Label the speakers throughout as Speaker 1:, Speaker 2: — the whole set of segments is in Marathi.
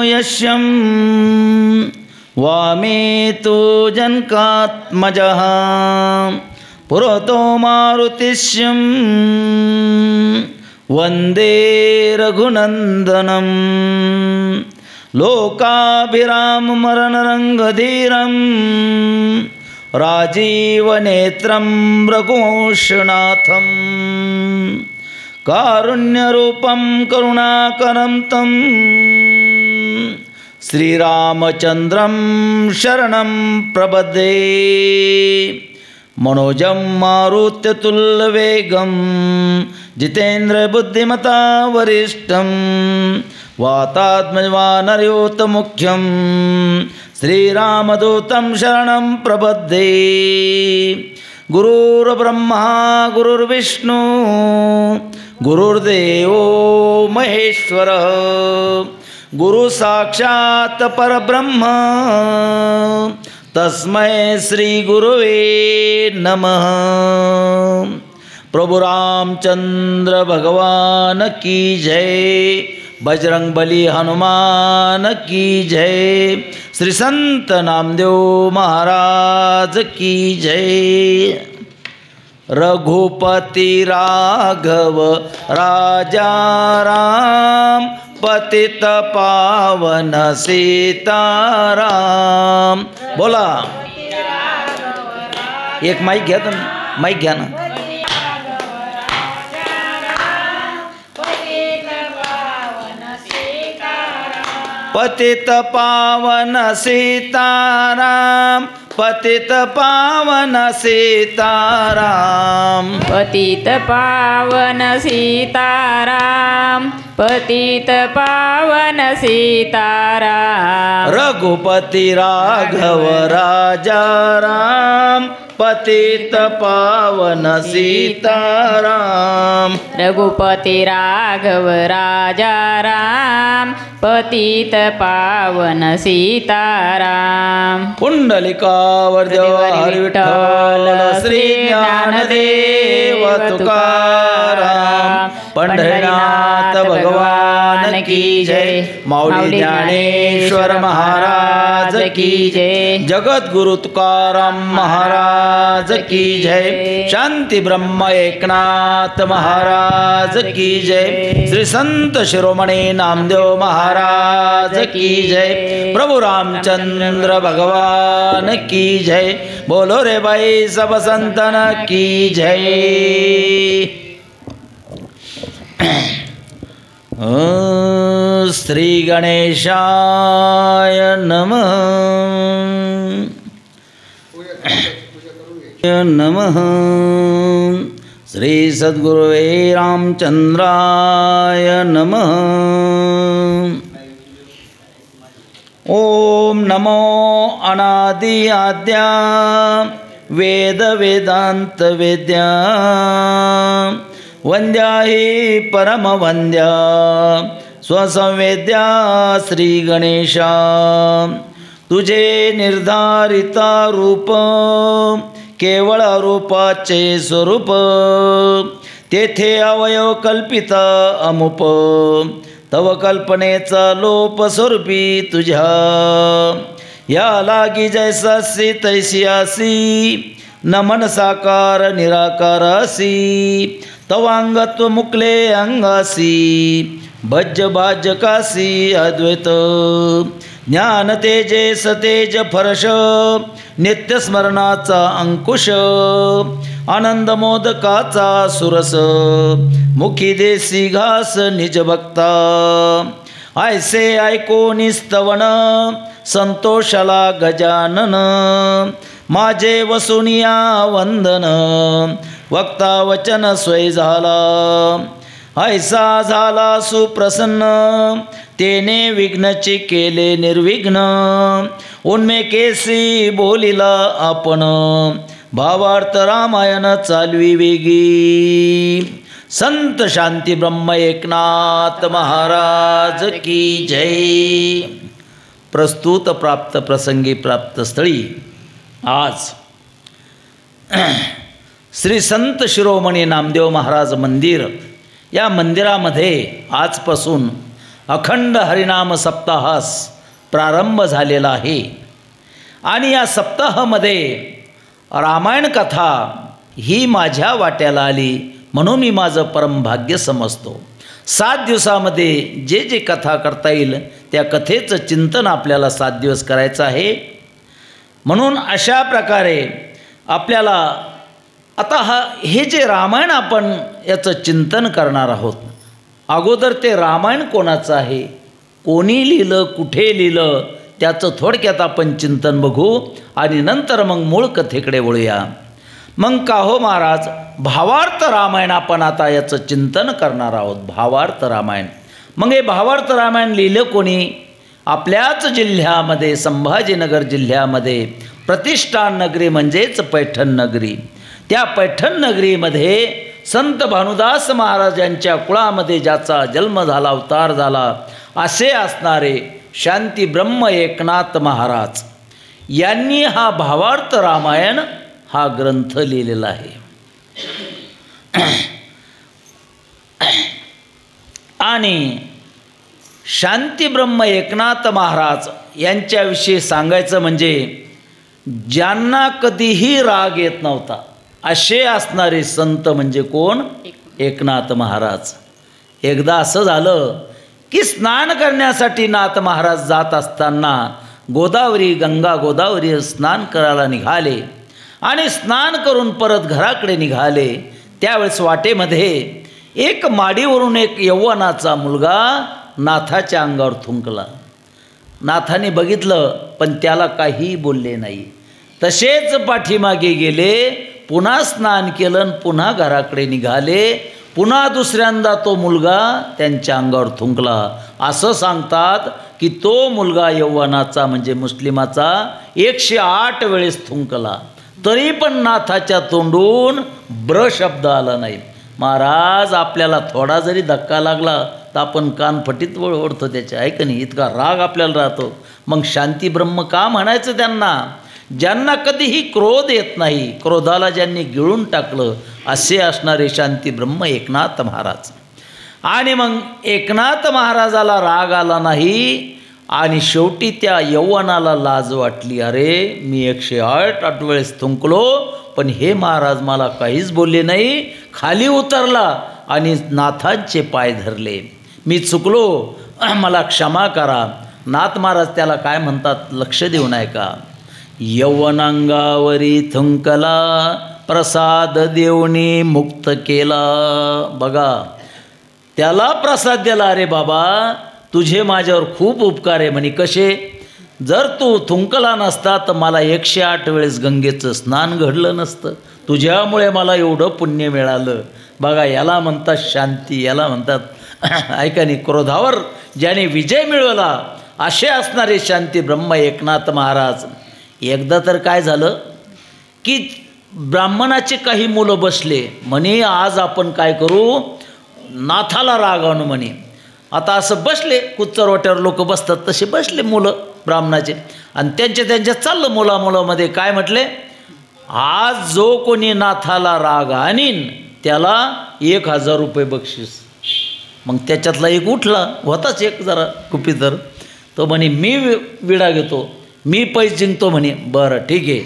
Speaker 1: यश्यं वामे तु जनकात्मजः पुरतो मारुतिष्यं वन्दे रघुनन्दनं लोकाभिराममरणरङ्गधीरं राजीवनेत्रं रघुवंशनाथं कारुण्यरूपं करुणाकरं तं श्रीरामचन्द्रं शरणं प्रपद्ये मनोजं मारुत्यतुल्यवेगं जितेन्द्रबुद्धिमता वरिष्ठं वातात्मजवानरयोतमुख्यं श्रीरामदूतं शरणं प्रपद्ये गुरुर्ब्रह्मा गुरुर्विष्णु गुरुर्देवो महेश्वरः गुरुसाक्षात् परब्रह्म तस्मै श्री गुरुवे नमः। प्रभु रामचंद्र भगवान की जय, बजरंगबली हनुमान की जय, श्री संत नामदेव महाराज की जय। रघुपति राघव राजा राम पतित पावन सीताराम। बोला, एक माईक घ्या, तुम्ही माईक घ्या ना। पतित पावन सीताराम, पतित पावन सीताराम,
Speaker 2: पतित पावन सीताराम, पतित पावन सीताराम।
Speaker 1: रघुपति राघव राजा राम पतित पावन सीताराम।
Speaker 2: रघुपति राघव राजा राम पतित पावन सीताराम।
Speaker 1: पुंडलिकावर्य हरि विठ्ठल श्री ज्ञानदेव तुकाराम। पंढरीनाथ भगवान की जय, माऊली ज्ञानेश्वर महाराज की जय, जगद्गुरु तुकाराम महाराज की जय, शांति ब्रह्म एकनाथ महाराज की जय, श्री संत शिरोमणी नामदेव महाराज की जय, प्रभु रामचंद्र भगवान की जय। बोलो रे भाई सब संतन की जय। श्री गणेशाय नमः नमः। श्री सद्गुरुवे रामचंद्राय नमः। ओम नमो अनादि आद्या वेद वेदांत वेद्या वंद्या हि परम वंद्या स्वसंवेद्या श्री गणेशा। तुझे निर्धारिता रूप केवळ रूपाचे स्वरूप, तेथे अवयव कल्पित अमुप, तव कल्पनेचा लोप स्वरूपी तुझ्या। या लागी जैसासी तैसी आसी, नमन साकार निराकारासी, तवांगत्व मुकले अंगासी, भज्य भाज्य कासी अद्वैत। ज्ञान तेजे सतेज फरश, नित्य स्मरणाचा अंकुश, आनंद मोदकाचा सुरस, मुखी देसी घास निज भक्ता। ऐसे ऐकून स्तवन संतोषाला गजानन, माझे वसुनिया वंदन, वक्ता वचन स्वय झाला। ऐसा झाला सुप्रसन्न, तेने विघ्नचे केले निर्विघ्न, उन्मेकेसी बोलिला आपण, भावार्थ रामायण चालवी वेगी। संत शांती ब्रह्म एकनाथ महाराज की जय। प्रस्तुत प्राप्त प्रसंगी प्राप्त स्थळी आज श्री संत शिरोमणी नामदेव महाराज मंदिर, या मंदिरामध्ये आजपासून अखंड हरिनाम सप्ताहास प्रारंभ झालेला आहे. आणि या सप्ताहामध्ये रामायण कथा ही माझ्या वाट्याला आली म्हणून मी माझं परमभाग्य समजतो. 7 दिवसामध्ये जे जे कथा करता येईल त्या कथेचं चिंतन आपल्याला 7 दिवस करायचं आहे. म्हणून अशा प्रकारे आपल्याला आता हे जे रामायण आपण याचं चिंतन करणार आहोत. अगोदर ते रामायण कोणाचं आहे, कोणी लिहिलं, कुठे लिहिलं, त्याचं थोडक्यात आपण चिंतन बघू आणि नंतर मग मूळ कथेकडे वळूया. मग का हो महाराज, भावार्थ रामायण आपण आता याचं चिंतन करणार आहोत. भावार्थ रामायण. मग हे भावार्थ रामायण लिहिलं कोणी? आपल्याच जिल्ह्यामध्ये, संभाजीनगर जिल्ह्यामध्ये प्रतिष्ठान नगरी म्हणजेच पैठण नगरी. त्या पैठण नगरीमध्ये संत भानुदास महाराज यांच्या कुळामध्ये ज्याचा जन्म झाला, अवतार झाला, असे असणारे शांती ब्रह्म एकनाथ महाराज यांनी हा भावार्थ रामायण हा ग्रंथ लिहिलेला आहे. आणि शांती ब्रह्म एकनाथ महाराज यांच्याविषयी सांगायचं म्हणजे ज्यांना कधीही राग येत नव्हता असे असणारे संत म्हणजे कोण? एकनाथ महाराज. एकदा असं झालं की स्नान करण्यासाठी नाथ महाराज जात असताना गोदावरी, गंगा गोदावरी स्नान करायला निघाले आणि स्नान करून परत घराकडे निघाले. त्यावेळेस वाटेमध्ये एक माडीवरून एक यौवनाचा मुलगा नाथाच्या अंगावर थुंकला. नाथाने बघितलं पण त्याला काही बोलले नाही. तसेच पाठीमागे गेले, पुन्हा स्नान केलं, पुन्हा घराकडे निघाले. पुन्हा दुसऱ्यांदा तो मुलगा त्यांच्या अंगावर थुंकला. असं सांगतात की तो मुलगा यौवनाचा म्हणजे मुस्लिमाचा 108 वेळेस थुंकला, तरी पण नाथाच्या तोंडून ब्र शब्द आला नाही. महाराज, आपल्याला थोडा जरी धक्का लागला तर आपण कानफटीत ओढतो त्याच्या, आहे का नाही? इतका राग आपल्याला राहतो. मग शांती ब्रह्म का म्हणायचं त्यांना? ज्यांना कधीही क्रोध येत नाही, क्रोधाला ज्यांनी गिळून टाकलं, असे असणारे शांती ब्रह्म एकनाथ महाराज. आणि मग एकनाथ महाराजाला राग आला नाही आणि शेवटी त्या यौवनाला लाज वाटली. अरे, मी 108 वेळेस थुंकलो पण हे महाराज मला काहीच बोलले नाही. खाली उतरला आणि नाथांचे पाय धरले. मी चुकलो, मला क्षमा करा. नाथ महाराज त्याला काय म्हणतात लक्ष देऊ नये का? यौवनांगावरी थुंकला, प्रसाद देऊनी मुक्त केला. बघा, त्याला प्रसाद दिला. अरे बाबा, तुझे माझ्यावर खूप उपकार आहे म्हणे. कसे? जर तू थुंकला नसता तर मला 108 वेळेस गंगेचं स्नान घडलं नसतं. तुझ्यामुळे मला एवढं पुण्य मिळालं. बघा, याला म्हणतात शांती, याला म्हणतात ऐका नाही, क्रोधावर ज्याने विजय मिळवला असे असणारे शांती ब्रह्म एकनाथ महाराज. एकदा तर काय झालं की ब्राह्मणाचे काही मुलं बसले म्हणे, आज आपण काय करू, नाथाला राग आणू म्हणे. आता असं बसले, कुच्चरवाट्यावर लोक बसतात तसे बसले मुलं ब्राह्मणाचे. आणि त्यांच्यात चाललं मुलामुलामध्ये. काय म्हटले, आज जो कोणी नाथाला राग आणीन त्याला 1000 रुपये बक्षीस. मग त्याच्यातला एक उठला, होताच एक जरा कुपीतर, तो म्हणे मी विडा घेतो, मी पैसे जिंकतो म्हणे. बरं ठीक आहे,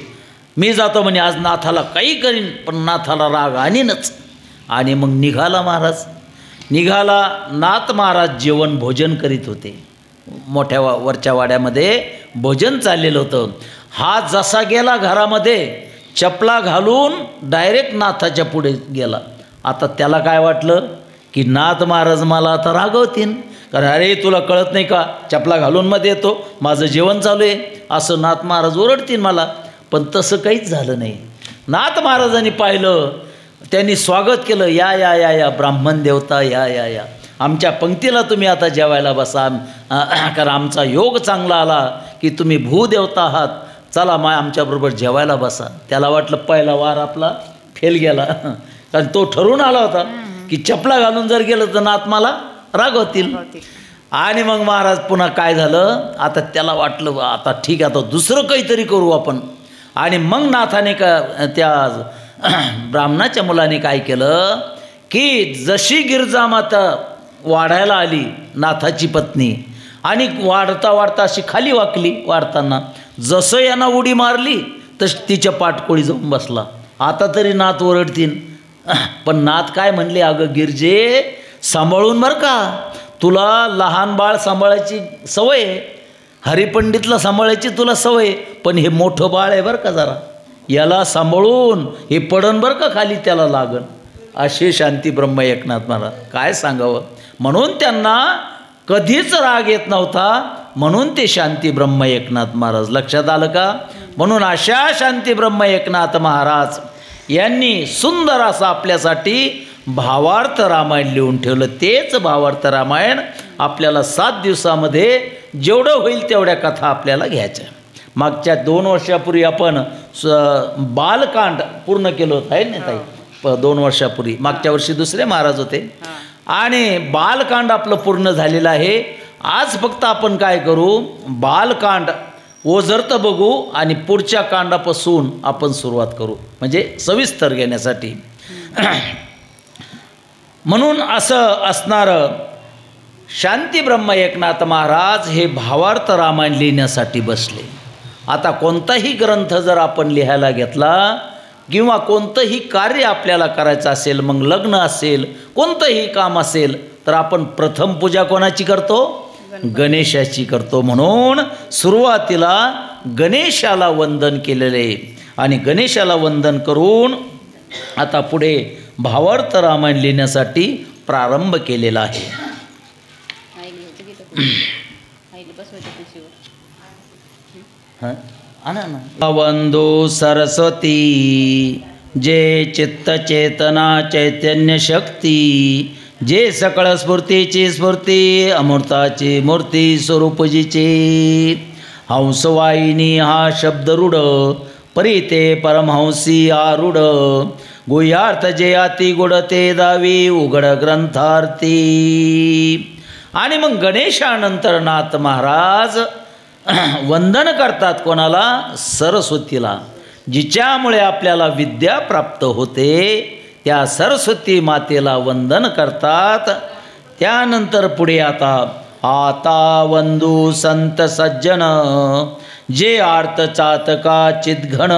Speaker 1: मी जातो म्हणे, आज नाथाला काही करीन पण नाथाला राग आणीनच. आणि मग निघाला महाराज. निघाला. नाथ महाराज जेवण भोजन करीत होते. मोठ्या वरच्या वाड्यामध्ये भोजन चाललेलं होतं. हा जसा गेला घरामध्ये, चपला घालून डायरेक्ट नाथाच्या पुढे गेला. आता त्याला काय वाटलं की नाथ महाराज मला आता रागवतील, कारण अरे तुला कळत नाही का, चपला घालून मध्ये येतो, माझं जेवण चालू आहे, असं नाथ महाराज ओरडतील मला. पण तसं काहीच झालं नाही. नाथ महाराजांनी पाहिलं, त्यांनी स्वागत केलं. या या या या ब्राह्मण देवता, या या या, आमच्या पंक्तीला तुम्ही आता जेवायला बसा, कारण आमचा योग चांगला आला की तुम्ही भूदेवता आहात, चला आमच्याबरोबर जेवायला बसा. त्याला वाटलं पहिला वार आपला फेल गेला, कारण तो ठरवून आला होता की चपला घालून जर गेलं तर नाथ मला रागवतील. आणि मग महाराज पुन्हा काय झालं, आता त्याला वाटलं आता ठीक आहे, आता दुसरं काहीतरी करू आपण. आणि मग नाथाने त्या ब्राह्मणाच्या मुलाने काय केलं की जशी गिरजामाता वाढायला आली नाथाची पत्नी आणि वाढता वाढता अशी खाली वाकली. वाढताना जसं यांना उडी मारली तस तिच्या पाठकोळी जाऊन बसला. आता तरी नाथ ओरडतीन, पण नाथ काय म्हणले, अगं गिरजे सांभाळून बरं का, तुला लहान बाळ सांभाळायची सवय आहे, हरिपंडितला सांभाळायची तुला सवय, पण हे मोठं बाळ आहे बरं का, जरा याला सांभाळून, हे पडन बरं का खाली, त्याला लागन. असे शांती ब्रह्म एकनाथ महाराज काय सांगावं. म्हणून त्यांना कधीच राग येत नव्हता, म्हणून ते शांती ब्रह्म एकनाथ महाराज. लक्षात आलं का. म्हणून अशा शांती ब्रह्म एकनाथ महाराज यांनी सुंदर असं आपल्यासाठी भावार्थ रामायण लिहून ठेवलं. तेच भावार्थ रामायण आपल्याला 7 दिवसामध्ये जेवढं होईल तेवढ्या कथा आपल्याला घ्यायच्या. मागच्या 2 वर्षापूर्वी आपण बालकांड पूर्ण केलं होतं आहे ना ताई, 2 वर्षापूर्वी. मागच्या वर्षी दुसरे महाराज होते आणि बालकांड आपलं पूर्ण झालेलं आहे. आज फक्त आपण काय करू, बालकांड ओझरतं बघू आणि पुढच्या कांडापासून आपण सुरुवात करू, म्हणजे सविस्तर घेण्यासाठी. म्हणून असं असणारं शांती ब्रह्म एकनाथ महाराज हे भावार्थ रामायण लिहिण्यासाठी बसले. आता कोणताही ग्रंथ जर आपण लिहायला घेतला किंवा कोणतंही कार्य आपल्याला करायचं असेल, मग लग्न असेल, कोणतंही काम असेल, तर आपण प्रथम पूजा कोणाची करतो, गणेशाची करतो. म्हणून सुरुवातीला गणेशाला वंदन केलेले आणि गणेशाला वंदन करून आता पुढे भावार्थ रामायण लिहिण्यासाठी प्रारंभ केलेला आहे. वंदो सरस्वती जे चित्त चेतना चैतन्य शक्ती, जे सकळ स्फूर्तीची स्फूर्ती अमृताची मूर्ती स्वरूप जिचे. हंसवाहिनी हा शब्द रूढ परिते परमहंसी आरूढ, गुह्यार्थ जे अति गुढ ते दावी उघड ग्रंथार्थी. आणि मग गणेशानंतर नाथ महाराज वंदन करतात कोणाला, सरस्वतीला. जिच्यामुळे आपल्याला विद्या प्राप्त होते त्या सरस्वती मातेला वंदन करतात. त्यानंतर पुढे आता वंदू संत सज्जन, जे आर्त चातका चिद्घन,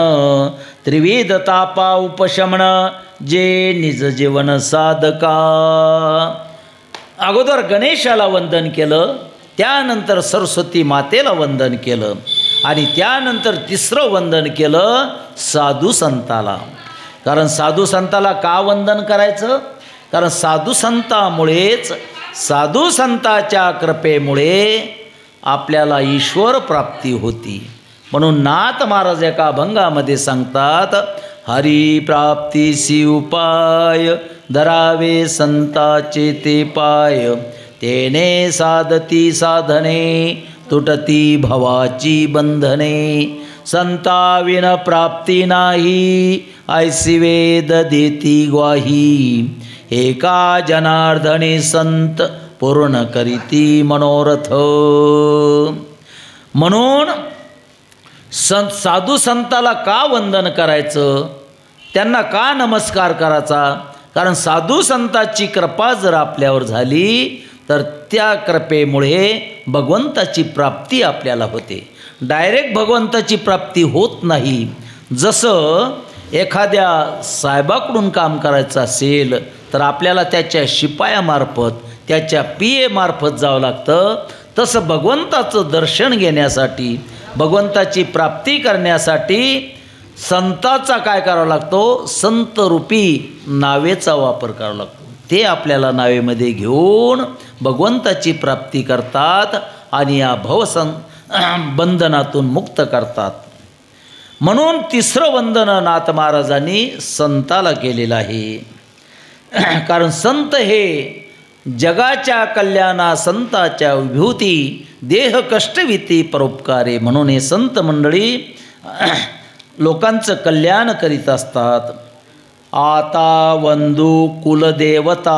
Speaker 1: त्रिविध तापा उपशमन, जे निज जीवन साधका. अगोदर गणेशाला वंदन केलं, त्यानंतर सरस्वती मातेला वंदन केलं आणि त्यानंतर तिसरं वंदन केलं साधू संताला. कारण साधू संताला का वंदन करायचं, कारण साधू संतामुळेच, साधू संताच्या कृपेमुळे आपल्याला ईश्वर प्राप्ती होती. म्हणून नाथ महाराज एका अभंगामध्ये सांगतात, हरी प्राप्तीसी उपाय धरावे संताचे ते पाय, तेने साधती साधने तुटती भवाची बंधने, संताविन प्राप्ती नाही ऐसी वेद देती ग्वाही, एका जनार्दनी संत पूर्ण करीती मनोरथ. म्हणून साधू संताला का वंदन करायचं, त्यांना का नमस्कार करायचा, कारण साधू संताची कृपा जर आपल्यावर झाली तर त्या कृपेमुळे भगवंताची प्राप्ती आपल्याला होते. डायरेक्ट भगवंताची प्राप्ती होत नाही. जसं एखाद्या साहेबाकडून काम करायचं असेल तर आपल्याला त्याच्या शिपायामार्फत, त्याच्या PA मार्फत जावं लागतं, तसं भगवंताचं दर्शन घेण्यासाठी, भगवंताची प्राप्ती करण्यासाठी संताचा काय करावा लागतो, संतरूपी नावेचा वापर करावा लागतो. ते आपल्याला नावेमध्ये घेऊन भगवंताची प्राप्ती करतात आणि या बंधनातून मुक्त करतात. म्हणून तिसरं वंदन नाथ महाराजांनी संताला केलेलं आहे. कारण संत हे जगाच्या कल्याणा संताच्या विभूती, देह कष्टविती परोपकारे. म्हणून हे संत मंडळी लोकांचं कल्याण करीत असतात. आता वंदू कुलदेवता,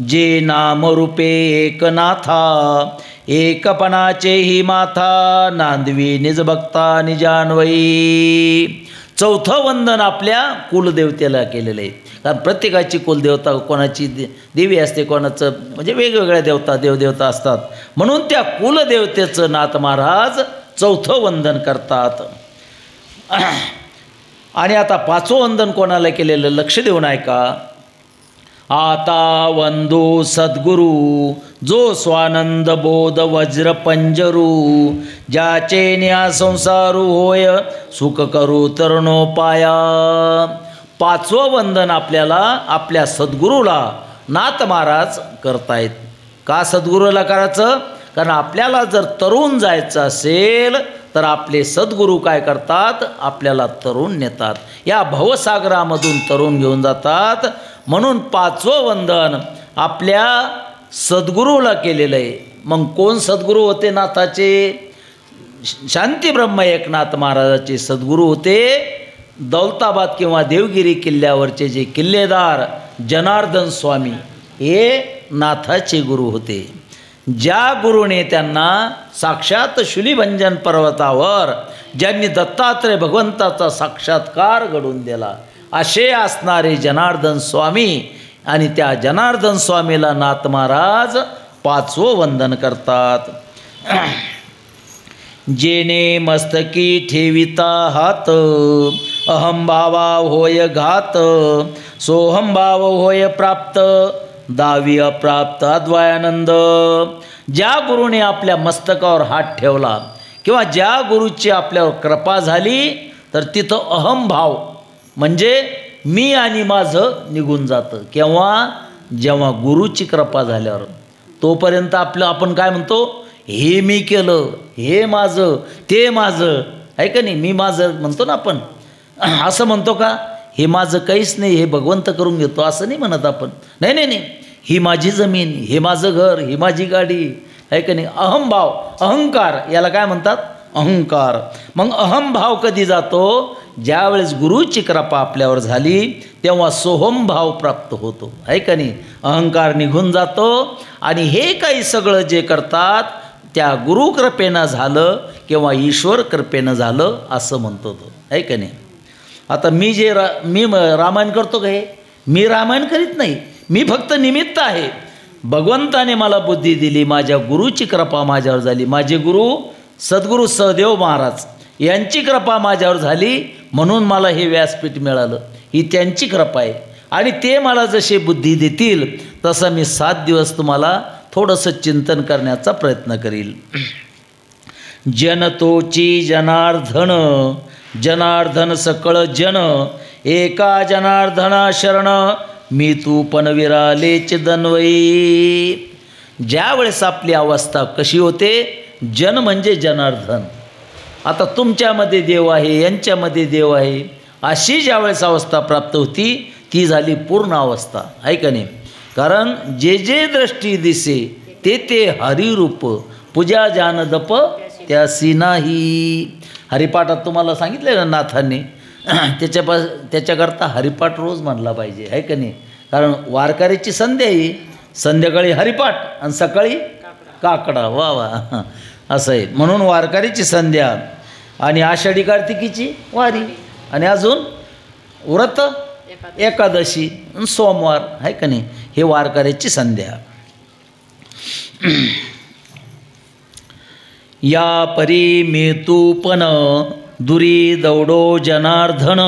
Speaker 1: जे नामरूपे एकनाथा, एकपणाचे ही माथा, नांदवी निज भक्ता निजान्वयी. चौथं वंदन आपल्या कुलदेवतेला केलेलं आहे. कारण प्रत्येकाची कुलदेवता कोणाची देवी असते, कोणाचं म्हणजे वेगवेगळ्या देवता देवदेवता असतात. म्हणून त्या कुलदेवतेचं नाथ महाराज चौथं वंदन करतात. आणि आता पाचवं वंदन कोणाला केलेलं लक्ष देऊन ऐका. आता वंदो सद्गुरू जो स्वानंद बोध वज्र पंजरू ज्याचे न्या संसारू होय सुख करू तरुणोपाया. पाचवं वंदन आपल्याला आपल्या सद्गुरूला नाथ महाराज करतायत. का सद्गुरूला करायचं? कारण आपल्याला जर तरुण जायचं असेल तर आपले सद्गुरू काय करतात? आपल्याला तरुण नेतात, या भवसागरामधून तरुण घेऊन जातात. म्हणून पाचवं वंदन आपल्या सद्गुरूला केलेलं आहे. मग कोण सद्गुरू होते नाथाचे? शांती ब्रह्म एकनाथ महाराजाचे सद्गुरू होते दौलताबाद किंवा देवगिरी किल्ल्यावरचे जे किल्लेदार जनार्दन स्वामी, हे नाथाचे गुरु होते. ज्या गुरुने त्यांना साक्षात शूलिभंजन पर्वतावर ज्यांनी दत्तात्रय भगवंताचा साक्षात्कार घडवून दिला असे असणारे जनार्दन स्वामी. आणि त्या जनार्दन स्वामीला नाथ महाराज पाचवं वंदन करतात. जेने मस्तकी ठेविता हात अहंभावा होय घात सोहंभाव होय प्राप्त दावी अप्राप्त अद्वयानंद. ज्या गुरुने आपल्या मस्तकावर हात ठेवला किंवा ज्या गुरुची आपल्यावर कृपा झाली तर तिथं अहंभाव म्हणजे मी आणि माझं निघून जातं. केव्हा? जेव्हा गुरुची कृपा झाल्यावर. तोपर्यंत आपण काय म्हणतो? हे मी केलं, हे माझं, ते माझं, आहे का नाही? मी माझं म्हणतो ना आपण, असं म्हणतो का? हे माझं काहीच नाही, हे भगवंत करून घेतो असं नाही म्हणत आपण. नाही नाही नाही, ही माझी जमीन, हे माझं घर, ही माझी गाडी, आहे का नाही? अहंभाव, अहंकार, याला काय म्हणतात? अहंकार. मग अहंभाव कधी जातो? ज्यावेळेस गुरुची कृपा आपल्यावर झाली तेव्हा सोहमभाव प्राप्त होतो, आहे का नाही? अहंकार निघून जातो. आणि हे काही सगळं जे करतात त्या गुरुकृपेनं झालं किंवा ईश्वर कृपेनं झालं असं म्हणतो तो, आहे का नाही? आता मी रामायण करतो का? हे मी रामायण करीत नाही, मी फक्त निमित्त आहे. भगवंताने मला बुद्धी दिली, माझ्या गुरुची कृपा माझ्यावर झाली. माझे गुरु सद्गुरू सहदेव महाराज यांची कृपा माझ्यावर झाली म्हणून मला हे व्यासपीठ मिळालं. ही त्यांची कृपा आहे. आणि ते मला जसे बुद्धी देतील तसं मी 7 दिवस तुम्हाला थोडंसं चिंतन करण्याचा प्रयत्न करील. जनतोची जनार्दन जनार्दन सकळ जन एका जनार्दना शरण मी तू पण विरालेच दन्वई. ज्यावेळेस आपली अवस्था कशी होते? जन म्हणजे जनार्दन. आता तुमच्यामध्ये देव आहे, यांच्यामध्ये देव आहे, अशी ज्यावेळेस अवस्था प्राप्त होती ती झाली पूर्ण अवस्था, आहे का नाही? कारण जे जे दृष्टी दिसे ते ते हरिरूप पूजा जानदप त्यासी नाही. हरिपाठात तुम्हाला सांगितलं ना नाथांनी, त्याच्याकरता हरिपाठ रोज म्हणला पाहिजे, आहे का नाही? कारण वारकऱ्याची संध्या आहे, संध्याकाळी हरिपाठ आणि सकाळी काकडा. वा वा, असं आहे. म्हणून वारकऱ्याची संध्या आणि आषाढी कार्तिकीची वारी आणि अजून व्रत एकादशी सोमवार, आहे का नाही? हे वारकऱ्याची संध्या. या परी मी तू पण दुरी दौडो जनार्दन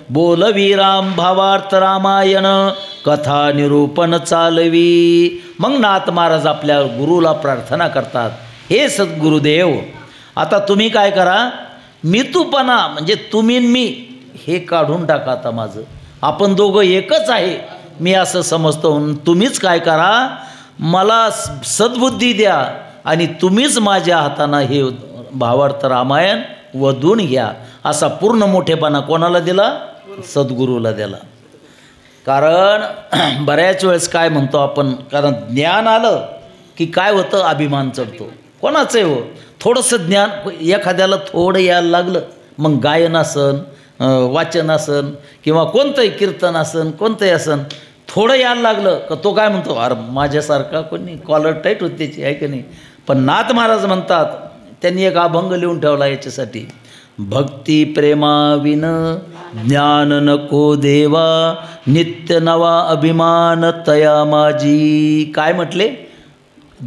Speaker 1: बोलवी राम भावार्थ रामायण कथा निरूपण चालवी. मग नाथ महाराज आपल्या गुरुला प्रार्थना करतात, हे सद्गुरुदेव आता तुम्ही काय करा, मी तूपणा म्हणजे तुम्ही मी हे काढून टाका. आता माझं आपण दोघं एकच आहे मी असं समजतो. तुम्हीच काय करा, मला सद्बुद्धी द्या आणि तुम्हीच माझ्या हातानं हे भावार्थ रामायण वधून घ्या. असा पूर्ण मोठेपणा कोणाला दिला? सद्गुरूला दिला. कारण बऱ्याच वेळेस काय म्हणतो आपण, कारण ज्ञान आलं की काय होतं? अभिमान चढतो. कोणाचं आहे हो? थोडंसं ज्ञान एखाद्याला थोडं यायला लागलं, मग गायन असन, वाचन असन किंवा कोणतंही कीर्तन असन, कोणतंही असन, थोडं यायला लागलं का तो काय म्हणतो, अरे माझ्यासारखा कोणी कॉलर टाईट होती त्याची, आहे का नाही? पण नाथ महाराज म्हणतात, त्यांनी एक अभंग लिहून ठेवला याच्यासाठी. भक्ती प्रेमाविन ज्ञान नको देवा, नित्य नवा अभिमान तया माझी. काय म्हटले?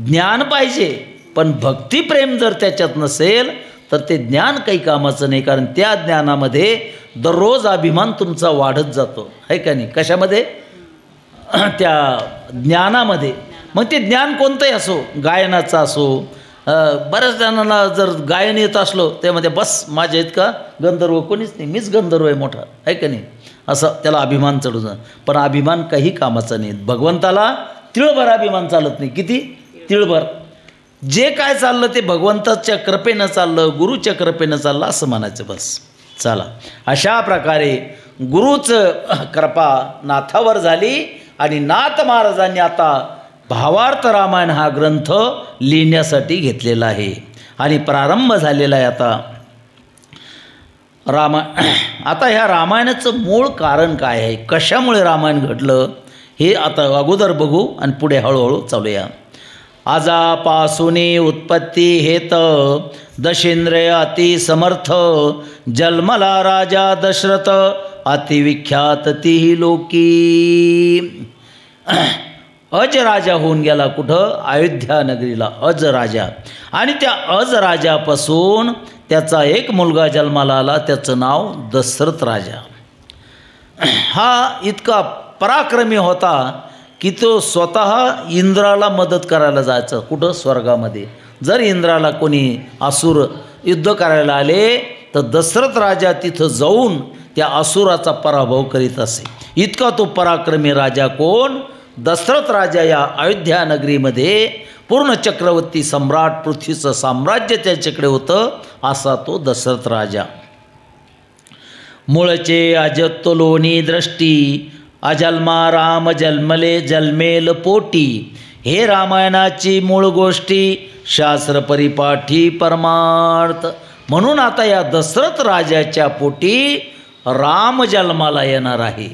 Speaker 1: ज्ञान पाहिजे, पण भक्तिप्रेम जर त्याच्यात नसेल तर ते ज्ञान काही कामाचं नाही. कारण त्या ज्ञानामध्ये दररोज अभिमान तुमचा वाढत जातो, आहे का नाही? कशामध्ये? त्या ज्ञानामध्ये. मग ते ज्ञान कोणतंही असो, गायनाचं असो. बऱ्याच जणांना जर गायन येत असलो त्यामध्ये बस माझ्या इतका गंधर्व कोणीच नाही, मीच गंधर्व आहे मोठा, आहे का नाही? असं त्याला अभिमान चढून. पण अभिमान काही कामाचा नाही. भगवंताला तिळभर अभिमान चालत नाही. किती? तिळभर. जे काय चाललं ते भगवंताच्या कृपेनं चाललं, गुरुच्या कृपेनं चाललं असं म्हणायचं बस. चला, अशा प्रकारे गुरुचं कृपा नाथावर झाली आणि नाथ महाराजांनी आता भावार्थ रामायण हा ग्रंथ लिहिण्यासाठी घेतलेला आहे आणि प्रारंभ झालेला आहे आता आता ह्या रामायणाचं मूळ कारण काय आहे, कशामुळे रामायण घडलं हे आता अगोदर बघू आणि पुढे हळूहळू चालूया. आजापासून उत्पत्ती हेत दशेंद्रिय अति समर्थ, जन्मला राजा दशरथ अतिविख्यात तीही लोकी. अज राजा होऊन गेला कुठं? अयोध्या नगरीला अज राजा. आणि त्या अज राजापासून त्याचा एक मुलगा जन्माला आला, त्याचं नाव दशरथ राजा. हा इतका पराक्रमी होता की तो स्वतः इंद्राला मदत करायला जायचं. कुठं? स्वर्गामध्ये. जर इंद्राला कोणी असुर युद्ध करायला आले तर दशरथ राजा तिथं जाऊन त्या असुराचा पराभव करीत असे. इतका तो पराक्रमी राजा कोण? दशरथ राजा. या अयोध्या नगरीमध्ये पूर्ण चक्रवर्ती सम्राट पृथ्वीचं साम्राज्य त्याच्याकडे होतं, असा तो दशरथ राजा. मूळचे अजत्तलोनी दृष्टी, अजन्मा राम जन्मले जन्मेल पोटी. हे रामायणाची मूळ गोष्टी, शास्त्र परिपाठी परमार्थ. म्हणून आता या दशरथ राजाच्या पोटी राम जन्माला येणार आहे.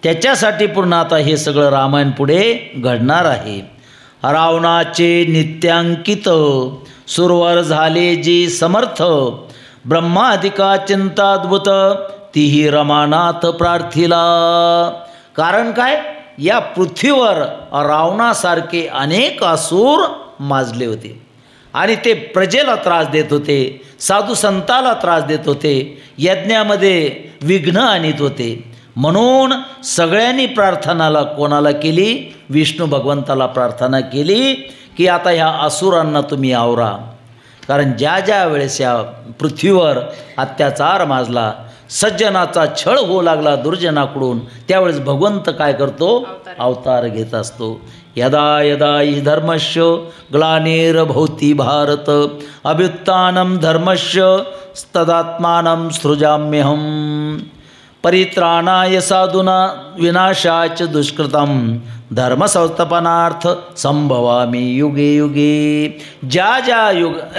Speaker 1: त्याच्यासाठी पूर्ण आता हे सगळं रामायण पुढे घडणार आहे. रावणाचे नित्यांकित, सुरवर झाले जी समर्थ, ब्रह्मादिका चिंताद्भुत, तीही रमानाथ प्रार्थिला. कारण काय? या पृथ्वीवर रावणासारखे अनेक असुर माजले होते आणि ते प्रजेला त्रास देत होते, साधू संताला त्रास देत होते, यज्ञामध्ये विघ्न आणत होते. म्हणून सगळ्यांनी प्रार्थनाला कोणाला केली? विष्णू भगवंताला प्रार्थना केली की आता ह्या असुरांना तुम्ही आवरा. कारण ज्या ज्या वेळेस या पृथ्वीवर अत्याचार माजला, सज्जनाचा छळ होऊ लागला दुर्जनाकडून, त्यावेळेस भगवंत काय करतो? अवतार घेत असतो. यदा यदा हि धर्मस्य ग्लानिर्भवति भारत, अभ्युत्थानं धर्मस्य तदात्मानं सृजाम्यहम्. परित्राणाय साधूना विनाशाच दुष्कृतम, धर्मसंस्थापनार्थ संभवामी युगे युगे. ज्या ज्या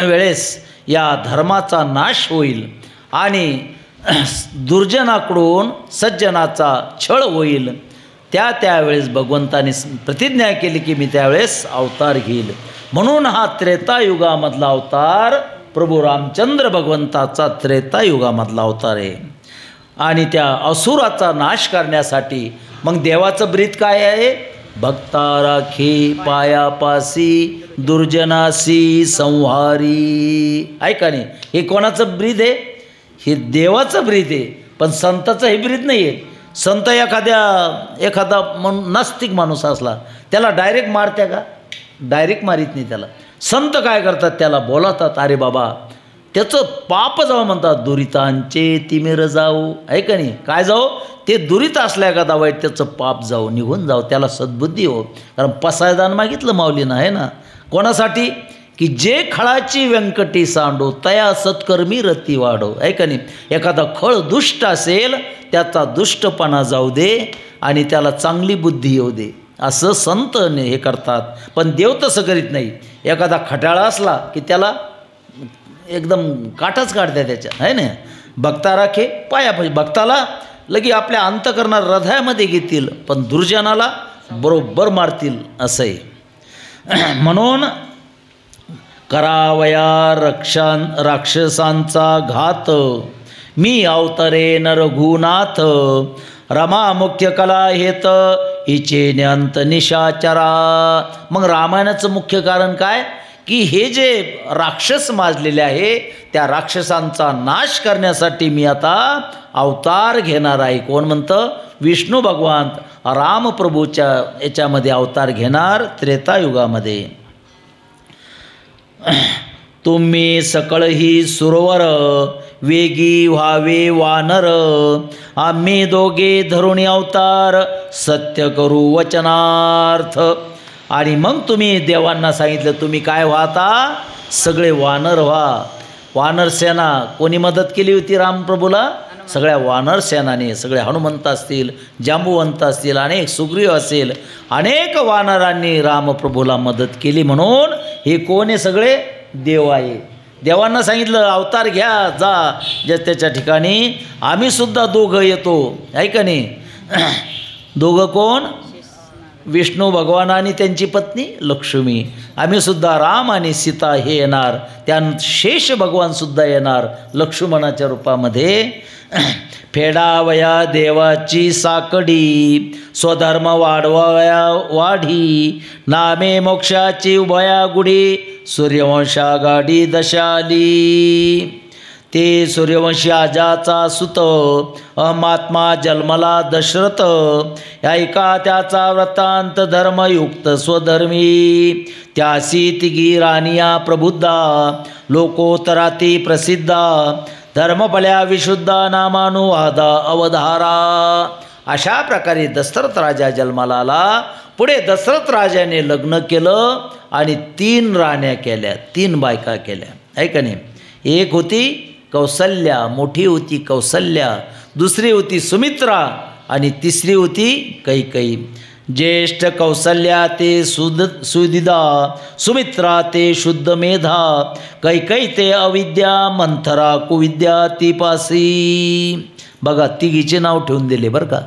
Speaker 1: वेळेस या धर्माचा नाश होईल आणि दुर्जनाकडून सज्जनाचा छळ होईल, त्यावेळेस भगवंताने प्रतिज्ञा केली की मी त्यावेळेस अवतार घेईल. म्हणून हा त्रेतायुगामधला अवतार प्रभू रामचंद्र भगवंताचा त्रेतायुगामधला अवतार आहे. आणि त्या असुराचा नाश करण्यासाठी मग देवाचं ब्रीद काय आहे? भक्ता राखे पायापासी, दुर्जनासी संहारी. ऐका नाही, हे कोणाचं ब्रीद आहे? हे देवाचं ब्रीद आहे. पण संताचं हे ब्रीद नाही आहे. संत एखादा नास्तिक माणूस असला त्याला डायरेक्ट मारत्या का? डायरेक्ट मारीत नाही त्याला. संत काय करतात? त्याला बोलावतात, अरे बाबा त्याचं पाप जाऊ म्हणतात, दुरितांचे तिमिर जाऊ. आहे का नाही? काय जाऊ? ते दुरित असल्या एखादा वाईट त्याचं पाप जाऊ, निघून जाऊ, त्याला सद्बुद्धी हो. कारण पसायदान मागितलं माऊलीनं, आहे ना? कोणासाठी? की जे खळाची व्यंकटी सांडो, तया सत्कर्मी रती वाढो. आहे का नाही? एखादा खळ दुष्ट असेल त्याचा दुष्टपणा जाऊ दे आणि त्याला चांगली बुद्धी येऊ दे, असं संत हे करतात. पण देव तसं करीत नाही. एखादा खटाळा असला की त्याला एकदम काठच काढते त्याच्या, आहे ना? भक्ता राखे पायापाशी. भक्ताला लगी आपल्या अंतकरणात हृदयामध्ये घेतील, पण दुर्जनाला बरोबर मारतील, असं आहे. म्हणून करावया राक्षसांचा घात, मी अवतरे रघुनाथ, रमा मुख्य कला हेत, हिचे न्यंत निशाचरा. मग रामायणाचं मुख्य कारण काय की हे जे राक्षस माजलेले आहे त्या राक्षसांचा नाश करण्यासाठी मी आता अवतार घेणार आहे. कोण म्हणतं? विष्णू भगवान रामप्रभूच्या याच्यामध्ये अवतार घेणार त्रेतायुगामध्ये. तुम्ही सकळ ही सुरवर, वेगी व्हावे वानर, आम्ही दोघे धरुणी अवतार, सत्य करू वचनार्थ. आणि मग तुम्ही देवांना सांगितलं तुम्ही काय व्हाता? सगळे वानर व्हा. वानर सेना कोणी मदत केली होती रामप्रभूला? सगळ्या वानर सेनाने, सगळे हनुमंत असतील, जांबुवंत असतील, अनेक सुग्रीव असेल, अनेक वानरांनी रामप्रभूला मदत केली. म्हणून हे कोण आहे? सगळे देव आहे. देवांना सांगितलं अवतार घ्या, जा ज्या त्याच्या ठिकाणी. आम्ही सुद्धा दोघं येतो, आहे का नाही? दोघं कोण? विष्णू भगवान आणि त्यांची पत्नी लक्ष्मी. आम्ही सुद्धा राम आणि सीता हे येणार, त्यानंतर शेष भगवानसुद्धा येणार लक्ष्मणाच्या रूपामध्ये. फेडावया देवाची साकडी, स्वधर्म वाढवाया वाढी, नामे मोक्षाची उभया गुढी, सूर्यवंशा गाडी दशाली. ते सूर्यवंशी आजाचा सुत, अहमात्मा जन्मला दशरथ, ऐका त्याचा वृत्तांत धर्मयुक्त स्वधर्मी. त्यासी तिघी रानिया प्रबुद्धा, लोकोत्तराती प्रसिद्धा, धर्मफल्या विशुद्धा, नामानुवादा अवधारा. अशा प्रकारे दशरथ राजा जन्माला आला. पुढे दशरथ राजाने लग्न केलं आणि 3 राण्या केल्या, 3 बायका केल्या, आहे का नाही? एक होती कौसल्या, मोठी होती कौसल्या, दुसरी होती सुमित्रा आणि तिसरी होती कैकेयी. ज्येष्ठ कौसल्या ते सुदिदा, सुमित्रा ते शुद्ध मेधा, कैकेयी ते अविद्या, मंथरा कुविद्या ती पासी. बघा तिघीचे नाव ठेवून दिले बरं का.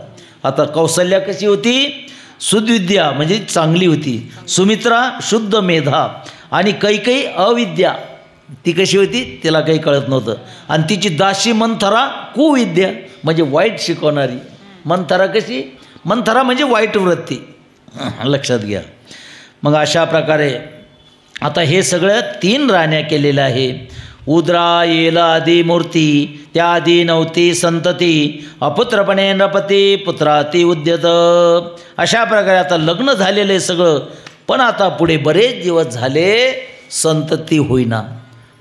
Speaker 1: आता कौसल्या कशी होती? सुद्विद्या म्हणजे चांगली होती, सुमित्रा शुद्ध मेधा आणि कैकेयी अविद्या. ती कशी होती? तिला काही कळत नव्हतं. आणि तिची दासी मंथरा कुविद्या म्हणजे वाईट शिकवणारी. मंथरा कशी? मंथरा म्हणजे वाईट वृत्ती, लक्षात घ्या. मग अशा प्रकारे आता हे सगळं 3 राण्या केलेलं आहे. उद्रा येल आदी मूर्ती, त्या आधी नव्हती संतती, अपुत्रपणे नृपती, पुत्राती उद्यत. अशा प्रकारे आता लग्न झालेलं आहे सगळं, पण आता पुढे बरेच दिवस झाले संतती होईना.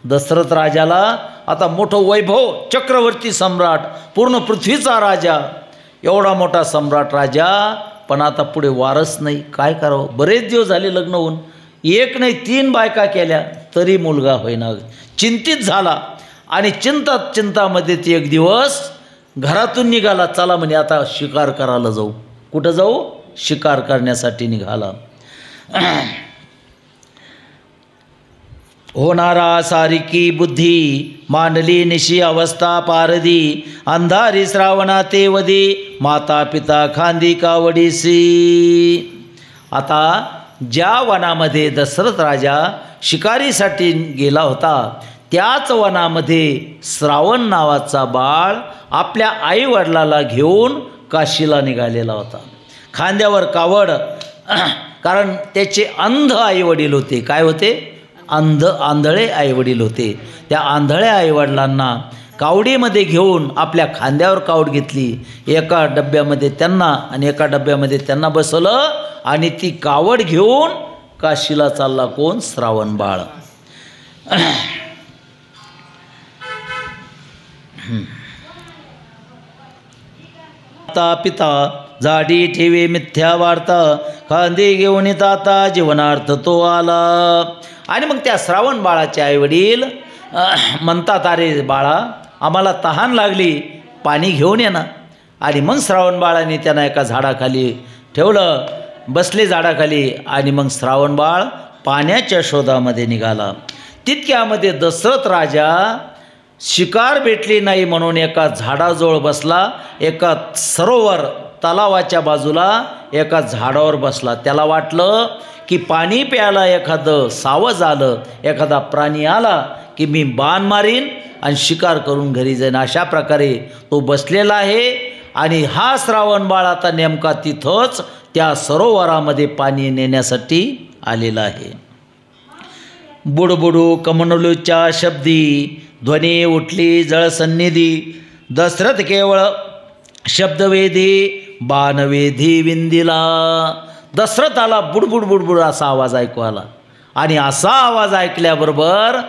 Speaker 1: दशरथ राजाला आता मोठं वैभव, चक्रवर्ती सम्राट, पूर्ण पृथ्वीचा राजा, एवढा मोठा सम्राट राजा, पण आता पुढे वारस नाही. काय करावं? बरेच दिवस झाले लग्न होऊन, एक नाही 3 बायका केल्या तरी मुलगा होईना. चिंतित झाला आणि चिंतामध्ये ते एक दिवस घरातून निघाला. चला म्हणे आता शिकार करायला जाऊ. कुठं जाऊ? शिकार करण्यासाठी निघाला. होणारा सारिकी बुद्धी, मांडली निशी अवस्था पारदी, अंधारी श्रावणा ते वदी, माता पिता खांदी कावडीसी. आता ज्या वनामध्ये दशरथ राजा शिकारीसाठी गेला होता त्याच वनामध्ये श्रावण नावाचा बाळ आपल्या आईवडिलाला घेऊन काशीला निघालेला होता. खांद्यावर कावड, कारण त्याचे अंध आईवडील होते. काय होते? आंधळे आईवडील होते. त्या आंधळ्या आईवडिलांना कावडीमध्ये घेऊन आपल्या खांद्यावर कावड घेतली. एका डब्यामध्ये त्यांना आणि एका डब्यामध्ये त्यांना बसवलं आणि ती कावड घेऊन काशीला चालला. कोण? श्रावण बाळ. पिता झाडी ठेवे मिथ्या वार्ता, खांदे घेऊन आता जीवनार्थ तो आला. आणि मग त्या श्रावण बाळाचे आईवडील म्हणतात, अरे बाळा आम्हाला तहान लागली, पाणी घेऊन ये ना. आणि मग श्रावण बाळाने त्यांना एका झाडाखाली ठेवलं, बसले झाडाखाली. आणि मग श्रावण बाळ पाण्याच्या शोधामध्ये निघाला. तितक्यामध्ये दशरथ राजा शिकार भेटली नाही म्हणून एका झाडाजवळ बसला. एका सरोवर तलावाच्या बाजूला एका झाडावर बसला. त्याला वाटलं की पाणी प्यायला एखादं सावज आलं, एखादा प्राणी आला की मी बाण मारीन आणि शिकार करून घरी जाईन. अशा प्रकारे तो बसलेला आहे. आणि हा श्रावण बाळ आता नेमका तिथंच त्या सरोवरामध्ये पाणी नेण्यासाठी आलेला आहे. बुडबुडू कमनलूच्या शब्दी ध्वनी उठली जळसन्निधी. दशरथ केवळ शब्दवेधी बाणवेधी विंदिला. दशरथाला बुडबुड बुडबुड असा आवाज ऐकू आला. आणि असा आवाज ऐकल्याबरोबर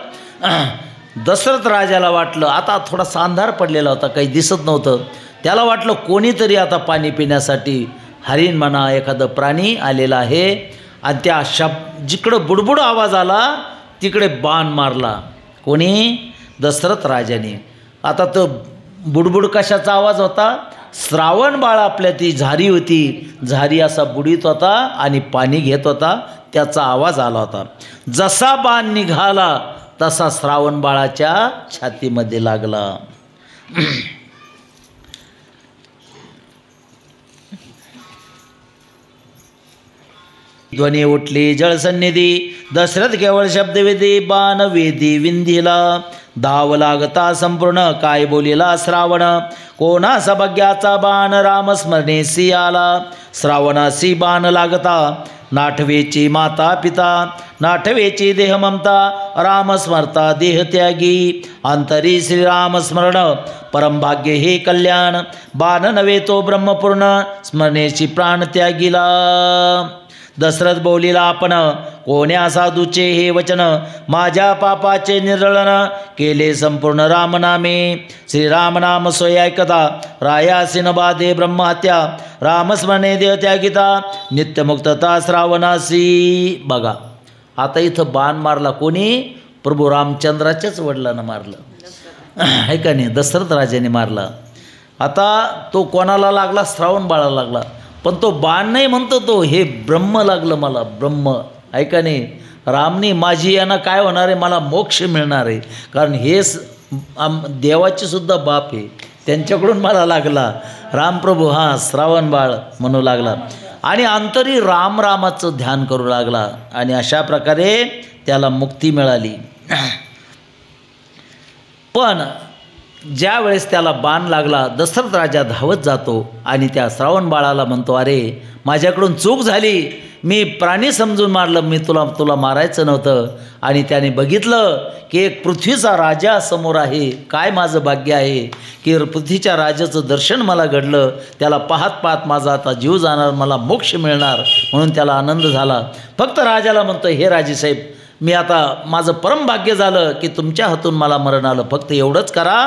Speaker 1: दशरथ राजाला वाटलं, आता थोडासा अंधार पडलेला होता, काही दिसत नव्हतं. त्याला वाटलं कोणीतरी आता पाणी पिण्यासाठी हरिण म्हणा एखादं प्राणी आलेला आहे. आणि त्या जिकडं बुडबुड आवाज आला तिकडे बाण मारला. कोणी? दशरथ राजाने. आता तो बुडबुड कशाचा आवाज होता? श्रावण बाळ आपल्या ती झारी होती, झारी असा बुडीत होता आणि पाणी घेत होता, त्याचा आवाज आला होता. जसा बाण निघाला तसा श्रावण बाळाच्या छातीमध्ये लागला. ध्वनी उठली जळसन्निधी. दशरथ केवळ शब्दवेधी बाणवेधी विंधिला. धाव लागता संपूर्ण काय बोलिला श्रावण. कोणासा भाग्याचा बाण रामस्मरणेसी आला. श्रावणासी बाण लागता नाठवेची माता पिता. नाठवेची देह ममता रामस्मरता देह त्यागी. अंतरी श्रीरामस्मरण परमभाग्य हे कल्याण. बाण नव्हे तो ब्रह्मपूर्ण स्मरणेची प्राण त्यागीला. दशरथ बोलिला आपण कोण्या साधूचे हे वचन. माझ्या पापाचे निर्ळन केले संपूर्ण रामनामे. श्रीरामनाम सोय ऐकता रायासी न बाधे ब्रह्महत्या. रामस्मरणे देह त्यागिता नित्यमुक्तता श्रावणासी. बघा आता इथं बाण मारला कोणी? प्रभू रामचंद्राच्याच वडिलांना मारलं आहे का नाही? दशरथ राजाने मारला. आता तो कोणाला लागला? श्रावण बाळाला लागला. पण तो बाण नाही म्हणतो तो, हे ब्रह्म लागलं मला, ब्रह्म आहे का नाही? रामनी माझी यांना काय होणार आहे? मला मोक्ष मिळणार आहे, कारण हे देवाचे सुद्धा बाप आहे, त्यांच्याकडून मला लागला. रामप्रभू हां श्रावण बाळ म्हणू लागला आणि अंतरी रामाचं ध्यान करू लागला आणि अशा प्रकारे त्याला मुक्ती मिळाली. पण ज्या वेळेस त्याला बाण लागला दशरथ राजा धावत जातो आणि त्या श्रावण बाळाला म्हणतो, अरे माझ्याकडून चूक झाली, मी प्राणी समजून मारलं, मी तुला मारायचं नव्हतं. आणि त्याने बघितलं की एक पृथ्वीचा राजा समोर आहे. काय माझं भाग्य आहे की पृथ्वीच्या राजाचं दर्शन मला घडलं. त्याला पाहत पाहत माझा आता जीव जाणार, मला मोक्ष मिळणार, म्हणून त्याला आनंद झाला. फक्त राजाला म्हणतो, हे राजेसाहेब मी आता माझं परम भाग्य झालं की तुमच्या हातून मला मरण आलं. फक्त एवढंच करा,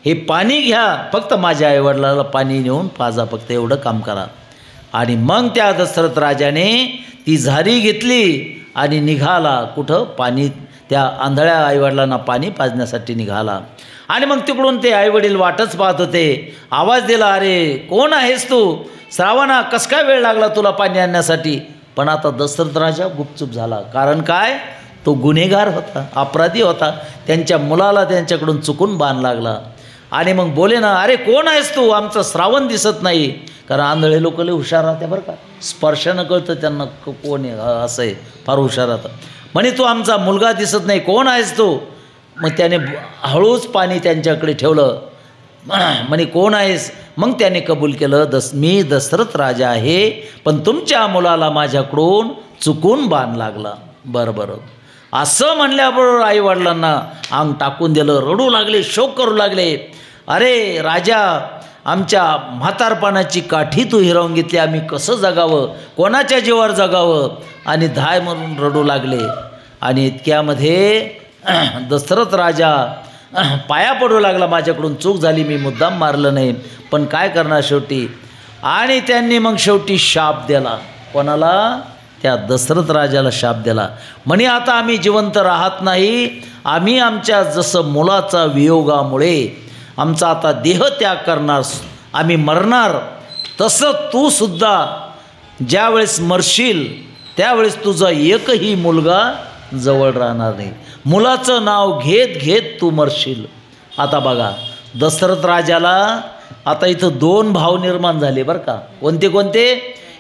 Speaker 1: हे पाणी घ्या, फक्त माझ्या आईवडिलाला पाणी नेऊन पाजा, फक्त एवढं काम करा. आणि मग त्या दशरथ राजाने ती झारी घेतली आणि निघाला कुठं? पाणी, त्या आंधळ्या आईवडिलांना पाणी पाजण्यासाठी निघाला. आणि मग तिकडून ते आईवडील वाटच पाहत होते. आवाज दिला, अरे कोण आहेस तू? श्रावणा, कस काय वेळ लागला तुला पाणी आणण्यासाठी? पण आता दशरथ राजा गुपचूप झाला. कारण काय? तो गुन्हेगार होता, अपराधी होता. त्यांच्या मुलाला त्यांच्याकडून चुकून बाण लागला. आणि मग बोले ना, अरे कोण आहेस तू? आमचं श्रावण दिसत नाही. कारण आंधळे लोक लय हुशार राहते बरं का, स्पर्शानं कळतं त्यांना कोण आहे, असं आहे, फार हुशार राहतं. म्हणे तू आमचा मुलगा दिसत नाही, कोण आहेस तू? मग त्याने हळूच पाणी त्यांच्याकडे ठेवलं. म्हणे कोण आहेस? मग त्याने कबूल केलं, मी दशरथ राजा आहे, पण तुमच्या मुलाला माझ्याकडून चुकून बाण लागला. बरं असं म्हणल्याबरोबर आईवडिलांना अंग टाकून दिलं, रडू लागले, शोक करू लागले. अरे राजा, आमच्या म्हातारपणाची काठी तू हिरावून घेतली, आम्ही कसं जगावं, कोणाच्या जीवावर जगावं? आणि धाय म्हणून रडू लागले. आणि इतक्यामध्ये दशरथ राजा पाया पडू लागला, माझ्याकडून चूक झाली, मी मुद्दाम मारलं नाही, पण काय करणार शेवटी? आणि त्यांनी मग शेवटी शाप दिला. कोणाला? त्या दशरथ राजाला शाप दिला. म्हणे आता आम्ही जिवंत राहत नाही, आम्ही आमच्या जसं मुलाचा वियोगामुळे आमचा आता देह त्याग करणार, आम्ही मरणार, तसं तू सुद्धा ज्यावेळेस मरशील त्यावेळेस तुझा एकही मुलगा जवळ राहणार नाही. मुलाचं नाव घेत घेत तू मरशील. आता बघा, दशरथ राजाला आता इथं दोन भाव निर्माण झाले बरं का. कोणते कोणते?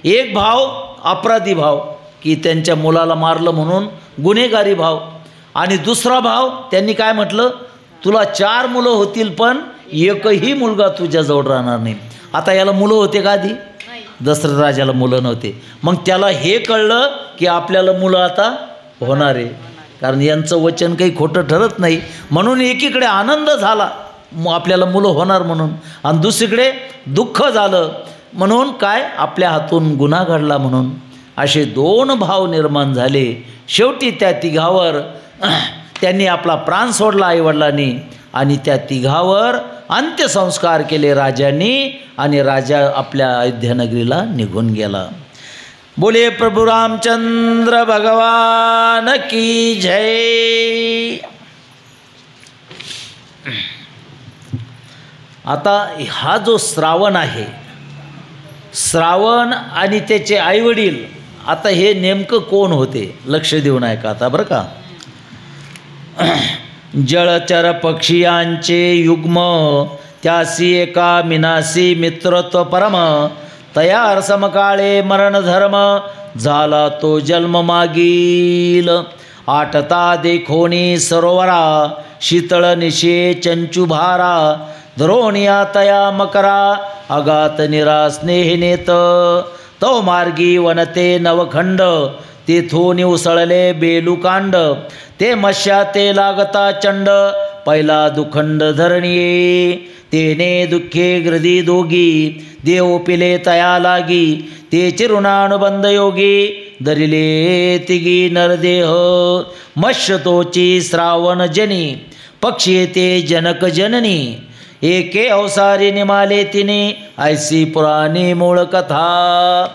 Speaker 1: एक भाव अपराधी भाव, की त्यांच्या मुलाला मारलं म्हणून गुन्हेगारी भाव. आणि दुसरा भाव त्यांनी काय म्हटलं, तुला 4 मुलं होतील पण एकही मुलगा तुझ्याजवळ राहणार नाही. आता याला मुलं होते का आधी? दशरथ राजाला मुलं नव्हते. मग त्याला हे कळलं की आपल्याला मुलं आता होणार आहे, कारण यांचं वचन काही खोटं ठरत नाही. म्हणून एकीकडे आनंद झाला आपल्याला मुलं होणार म्हणून, आणि दुसरीकडे दुःख झालं म्हणून काय आपल्या हातून गुन्हा घडला म्हणून. असे 2 भाव निर्माण झाले. शेवटी त्या तिघावर त्यांनी आपला प्राण सोडला आईवडिलांनी, आणि त्या तिघावर अंत्यसंस्कार केले राजांनी, आणि राजा आपल्या अयोध्यानगरीला निघून गेला. बोले प्रभु रामचंद्र भगवान की जय. आता हा जो श्रावण आहे, श्रावण आणि त्याचे आईवडील, आता हे नेमकं कोण होते लक्ष देऊन ऐका आता बरं का. जळचर पक्षियांचे युग्म, त्यासी एका मिनासी मित्रत्व परम, तयार समकाळे मरण धर्म, झाला तो जन्म मागील. आटता देखोनी सरोवरा, शीतळ निशे चंचुभारा, द्रोणिया तया मकरा, अगात निरा स्नेहिनेत. तो मार्गी वनते नवखंड, तेथून उसळले बेलुकांड, ते मश्या ते लागता चंड, पहिला दुखंड धरणिये. तेने दुःखे ग्रदी दोगी, देव पिले तया लागी, ते चिरुणानुबंध योगी, धरिले तिगी नरदेह. मश्यतोची श्रावण जनी, पक्षी ते जनक जननी, एके अवसारी निमाले तिने, ऐसी पुराणी मूळ कथा.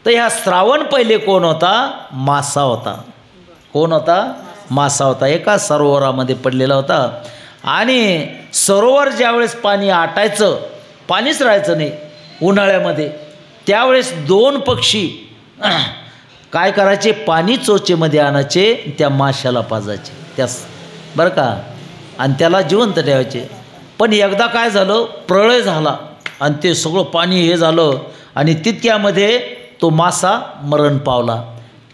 Speaker 1: तर ह्या श्रावण पहिले कोण होता? मासा होता. कोण होता? मासा होता. एका सरोवरामध्ये पडलेला होता, आणि सरोवर ज्यावेळेस पाणी आटायचं, पाणीच राहायचं नाही उन्हाळ्यामध्ये, त्यावेळेस 2 पक्षी काय करायचे, पाणी चोचेमध्ये आणायचे, त्या माशाला पाजायचे त्यास बरं का, आणि त्याला जिवंत ठेवायचे. पण एकदा काय झालं, प्रळय झाला आणि ते सगळं पाणी हे झालं, आणि तितक्यामध्ये तो मासा मरण पावला.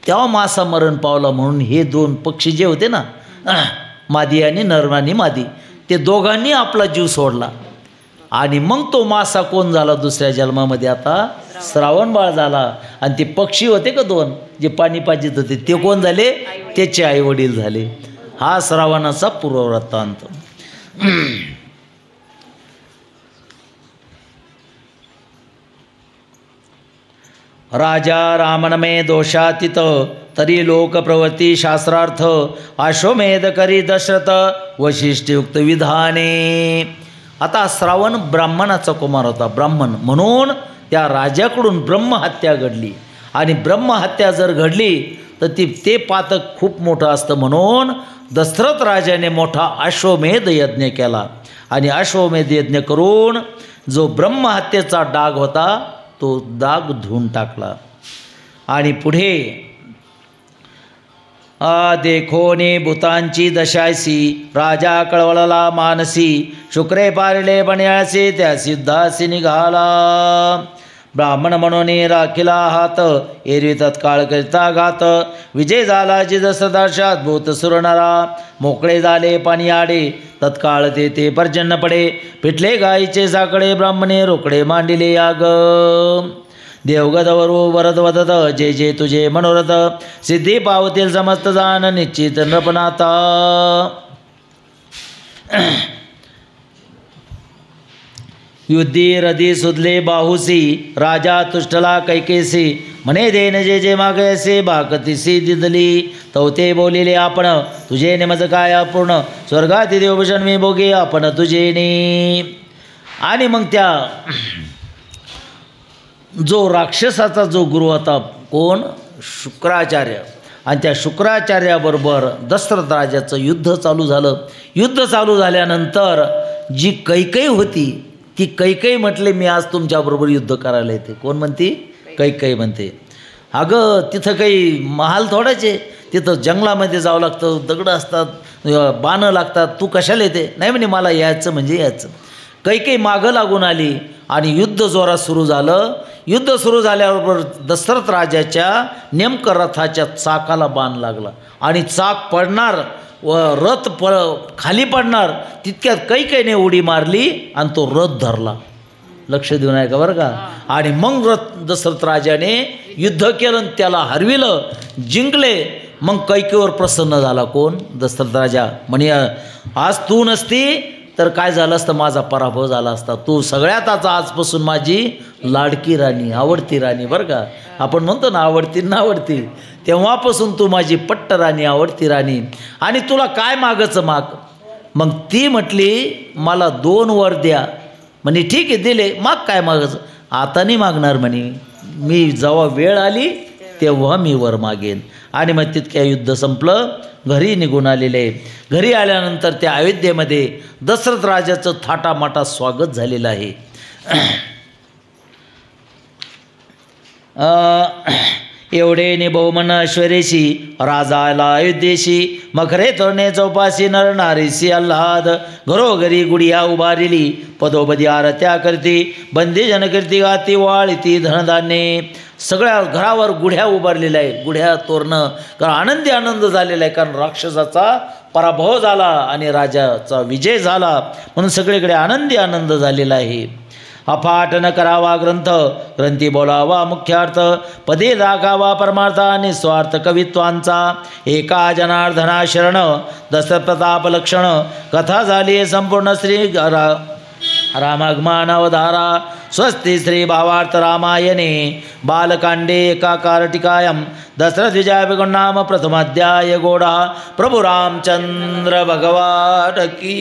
Speaker 1: तेव्हा मासा मरण पावला म्हणून हे 2 पक्षी जे होते ना, मादी आणि नर आणि मादी, ते दोघांनी आपला जीव सोडला. आणि मग तो मासा कोण झाला दुसऱ्या जन्मामध्ये? आता श्रावण बाळ झाला. आणि ते पक्षी होते का 2 जे पाणी पाजित होते, ते कोण झाले? त्याचे आईवडील झाले. हा श्रावणाचा पूर्ववृत्तांत. राजा रामनमे दोषातीत, तरी लोक प्रवृत्ती शास्त्रार्थ, अश्वमेध करी दशरथ, वशिष्ठयुक्त विधाने. आता श्रावण ब्राह्मणाचा कुमार होता, ब्राह्मण, म्हणून त्या राजाकडून ब्रह्महत्या घडली. आणि ब्रह्महत्या जर घडली तर ते पातक खूप मोठं असतं, म्हणून दशरथ राजाने मोठा अश्वमेध यज्ञ केला. आणि अश्वमेध यज्ञ करून जो ब्रह्महत्येचा डाग होता तो डाग धुवून टाकला. आणि पुढे देखोने भूतांची दशायसी, राजा कळवळला मानसी, शुक्रे पारिले बण्यासी, त्या सिद्धासी निघाला. ब्राह्मण म्हणून राखिला हात, एरवी तत्काळ करिता घात, विजय झाला जिदसदाशात भूत सुरणारा, मोकळे झाले पाणी आडे, तत्काळ ते पर्जन्य पडे, पिटले गायीचे साकडे, ब्राह्मणे रोकडे मांडिले याग. देवगदवरू वरद वदत, जे जे तुझे मनोरथ, सिद्धी पावतील समस्त जाण, निश्चित नृपनाथा. युद्धी रदी सुदले बाहुसी, राजा तुष्टला कैकेसी, म्हणे देन जे जे मागेसे, भाकतीसी दिदली, तवते बोलिले आपण, तुझे निमज काय अपूर्ण, स्वर्गाती देवभूषण मी भोगे आपण तुझे नी. आणि मग त्या जो राक्षसाचा जो गुरु होता कोण? शुक्राचार्य. आणि त्या शुक्राचार्याबरोबर दशरथ राजाचं युद्ध चालू झालं. युद्ध चालू झाल्यानंतर जी कैकेयी होती ती कैकेयी म्हटले, मी आज तुमच्याबरोबर युद्ध करायला येते. कोण म्हणते? कैकेयी म्हणते. अगं तिथं काही महाल थोडाचे, तिथं जंगलामध्ये जावं लागतं, दगडं असतात, बाणं लागतात, तू कशाला येते? नाही म्हणे मला यायचं म्हणजे यायचं. कैकेयी मागं लागून आली आणि युद्ध जोरात सुरू झालं. युद्ध सुरू झाल्याबरोबर दशरथ राजाच्या नेमकं रथाच्या चाकाला बाण लागला आणि चाक पडणार व रथ खाली पडणार तितक्यात कैकेयीने उडी मारली आणि तो रथ धरला. लक्ष देऊन आहे का बरं का. आणि मग दशरथ राजाने युद्ध केलं, त्याला हरविलं, जिंकले. मग कैकेयीवर प्रसन्न झाला कोण? दशरथ राजा. म्हणे आज तू नसती तर काय झालं असतं, माझा पराभव झाला असता. तू सगळ्यात आता आजपासून माझी लाडकी राणी, आवडती राणी बरं का. आपण म्हणतो ना आवडती ना आवडती, तेव्हापासून तू माझी पट्ट राणी, आवडती राणी. आणि तुला काय मागायचं माग. मग ती म्हटली मला 2 वर द्या. म्हणे ठीक आहे दिले, माग काय मागायचं. आता नाही मागणार म्हणे, मी जेव्हा वेळ आली तेव्हा मी वर मागेन. आणि मग तितक्या युद्ध संपलं, घरी निघून आलेले. घरी आल्यानंतर त्या अयोध्येमध्ये दशरथ राजाचं थाटामाटा स्वागत झालेलं आहे. एवढे निभवमन ऐश्वर्यशी राजा आला अयोध्येशी, मखरे तोरणे चौपासी नर नारीसी आल्हाद. घरोघरी गुढिया उभारिली, पदोपदी आरत्या करती, बंदी जनकीर्ती गाती वाळीती धनधान्ये. सगळ्या घरावर गुढ्या उभारलेल्या आहे, गुढ्या तोरणं, कारण आनंदी आनंद झालेला आहे. कारण राक्षसाचा पराभव झाला आणि राजाचा विजय झाला, म्हणून सगळीकडे आनंदी आनंद झालेला आहे. अफाट न करावा ग्रंथ, ग्रंथी बोलावा मुख्यार्थ, पदे राखावा परमार्थ निस्वार्थ कवित्वांचा. एका जनार्दना शरण, दशरथ प्रताप लक्षण, कथा झाली संपूर्ण श्री रामागमानवधारा. स्वस्ति श्री भावार्थ रामायणे बालकांडे एकाकार टीकायं. दशरथ विजय नाम प्रथमाध्याय गोडा. प्रभु रामचंद्र भगवान की.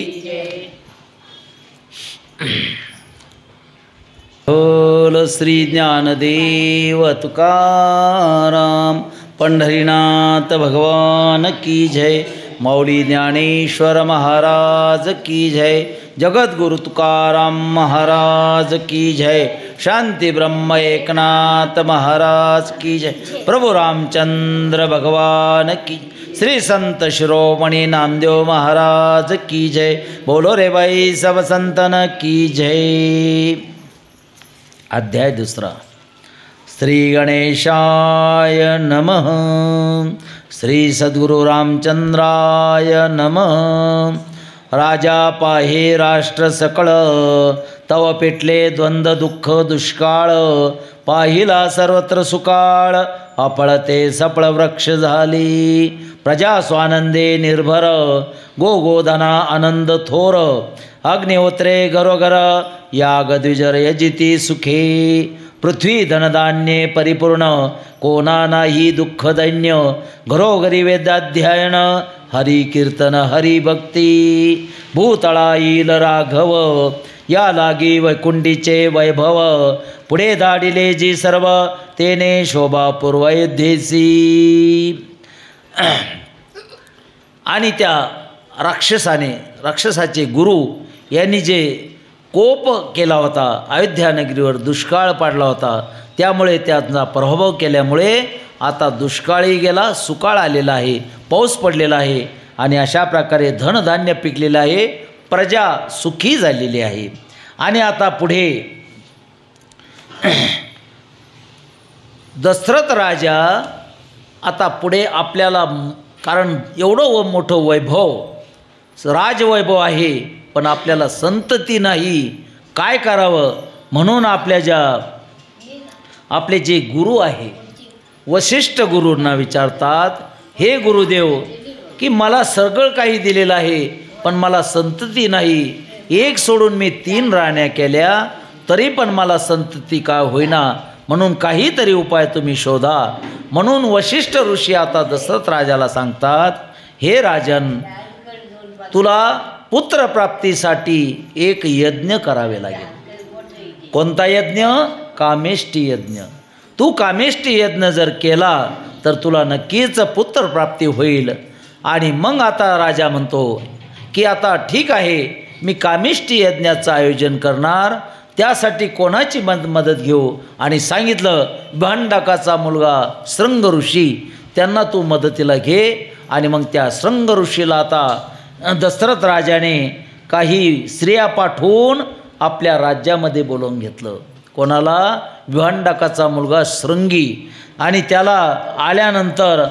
Speaker 1: बोल श्री ज्ञानदेव तुकाराम पंढरीनाथ भगवान की जय. मौली ज्ञानेश्वर महाराज की जय. जगद्गुरु तुकाराम महाराज की जय. शांति ब्रह्म एकनाथ महाराज की जय. प्रभु रामचंद्र भगवान की. श्री संत शिरोमणि नामदेव महाराज की जय. बोलो रे भाई सब संतन की जय. अध्याय 2. श्री गणेशाय नमः. श्री सद्गुरु रामचंद्राय नमः. राजा पाहे राष्ट्र सकळ, तव पेटले द्वंद्व दुःख दुष्काळ. पाहिला सर्वत्र सुकाळ, अपळते सपळ वृक्ष झाली. प्रजा स्वानंदे निर्भर, गोधना आनंद थोर. अग्निहोत्रे घरोघर, याग द्विजर यजिती सुखे. पृथ्वी धनधान्ये परिपूर्ण, कोणा नाही दुःख दैन्य. घरोघरी वेदाध्ययन, हरी कीर्तन हरी भक्ती. भूतळा येईल राघव, या लागी वैकुंठीचे वैभव. पुढे धाडिले जी सर्व, तेने शोभा पूर्वयोध्येसी. आणि त्या राक्षसाचे गुरु यांनी जे कोप केला होता, अयोध्या नगरीवर दुष्काळ पाडला होता, त्यामुळे त्याचा प्रभाव केल्यामुळे आता दुष्काळही गेला, सुकाळ आलेला आहे, पाऊस पडलेला आहे. आणि अशा प्रकारे धनधान्य पिकलेलं आहे, प्रजा सुखी झालेली आहे. आणि आता पुढे दशरथ राजा आता पुढे आपल्याला, कारण एवढं मोठं वैभव, राजवैभव आहे, पण आपल्याला संतती नाही, काय करावं. म्हणून आपले जे गुरु आहे वशिष्ठ गुरूंना विचारतात, हे गुरुदेव की मला सगळं काही दिलेलं आहे, पण मला संतती नाही. एक सोडून मी 3 राण्या केल्या, तरी पण मला संतती का होईना. म्हणून काहीतरी उपाय तुम्ही शोधा. म्हणून वशिष्ठ ऋषी आता दशरथ राजाला सांगतात, हे राजन, तुला पुत्रप्राप्तीसाठी एक यज्ञ करावे लागेल. कोणता यज्ञ? कामेष्टी यज्ञ. तू कामेष्टी यज्ञ जर केला तर तुला नक्कीच पुत्रप्राप्ती होईल. आणि मग आता राजा म्हणतो की आता ठीक आहे, मी कामेष्टी यज्ञाचं आयोजन करणार, त्यासाठी कोणाची मदत घेऊ. आणि सांगितलं भांडकाचा मुलगा श्रृंग ऋषी, त्यांना तू मदतीला घे. आणि मग त्या श्रृंग ऋषीला आता दशरथ राजाने काही स्त्रिया पाठवून आपल्या राज्यामध्ये बोलवून घेतलं. कोणाला? विभांडकाचा मुलगा शृंगी. आणि त्याला आल्यानंतर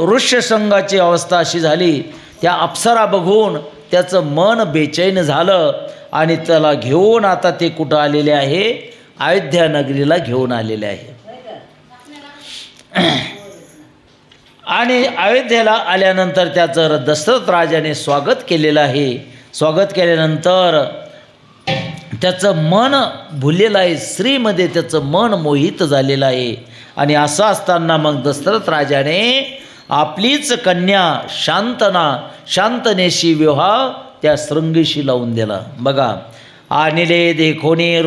Speaker 1: ऋष्यशृंगाची अवस्था अशी झाली, त्या अप्सरा बघून त्याचं मन बेचैन झालं आणि त्याला घेऊन आता ते कुठं आलेले आहे? अयोध्या नगरीला घेऊन आलेले आहे. आणि अयोध्येला आल्यानंतर त्याचं दशरथ राजाने स्वागत केलेलं आहे. स्वागत केल्यानंतर त्याचं मन भुललेलं आहे, स्त्रीमध्ये त्याचं मन मोहित झालेलं आहे. आणि असं असताना मग दशरथ राजाने आपलीच कन्या शांतनेशी विवाह त्या शृंगीशी लावून दिला. बघा, आणिले देखोनी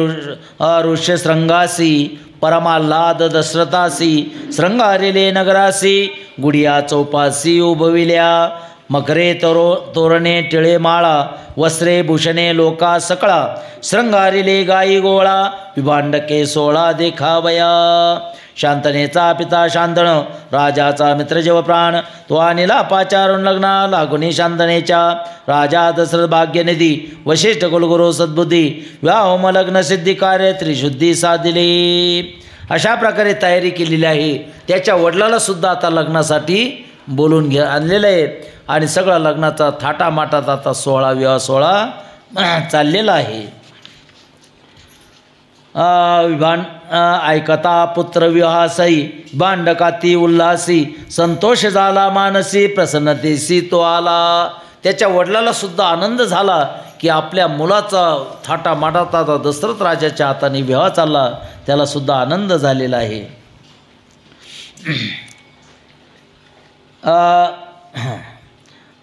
Speaker 1: ऋष्यशृंगासी परमाल्हाद दशरथासी शृंगारिले नगरासी गुडिया चौपासी उभविल्या मकरे तोरणे टिळे माळा वस्त्रे भूषणे लोका सकळा शृंगारिले गाई गोळा विभांडके 16 देखावया. शांतनेचा पिता शांतन राजाचा मित्र जवप्राण तो आणिला पाचारून लग्ना लागुनी शांतनेच्या राजा दशरथ भाग्यनिधी वशिष्ठ कुलगुरू सद्बुद्धी व्याहोम लग्न सिद्धी कार्य त्रिशुद्धी साधिले. अशा प्रकारे तयारी केलेली आहे. त्याच्या वडिलाला सुद्धा आता लग्नासाठी बोलून आणलेलं आहे आणि सगळा लग्नाचा थाटामाटात आता विवाह सोहळा चाललेला आहे. ऐकता पुत्र विवाहासई भांडकाती उल्हासी संतोष झाला मानसी प्रसन्नतेसी तो आला. त्याच्या वडिलाला सुद्धा आनंद झाला की आपल्या मुलाचा थाटामाटात आता दशरथ राजाच्या हाताने विवाह चालला. त्याला सुद्धा आनंद झालेला आहे.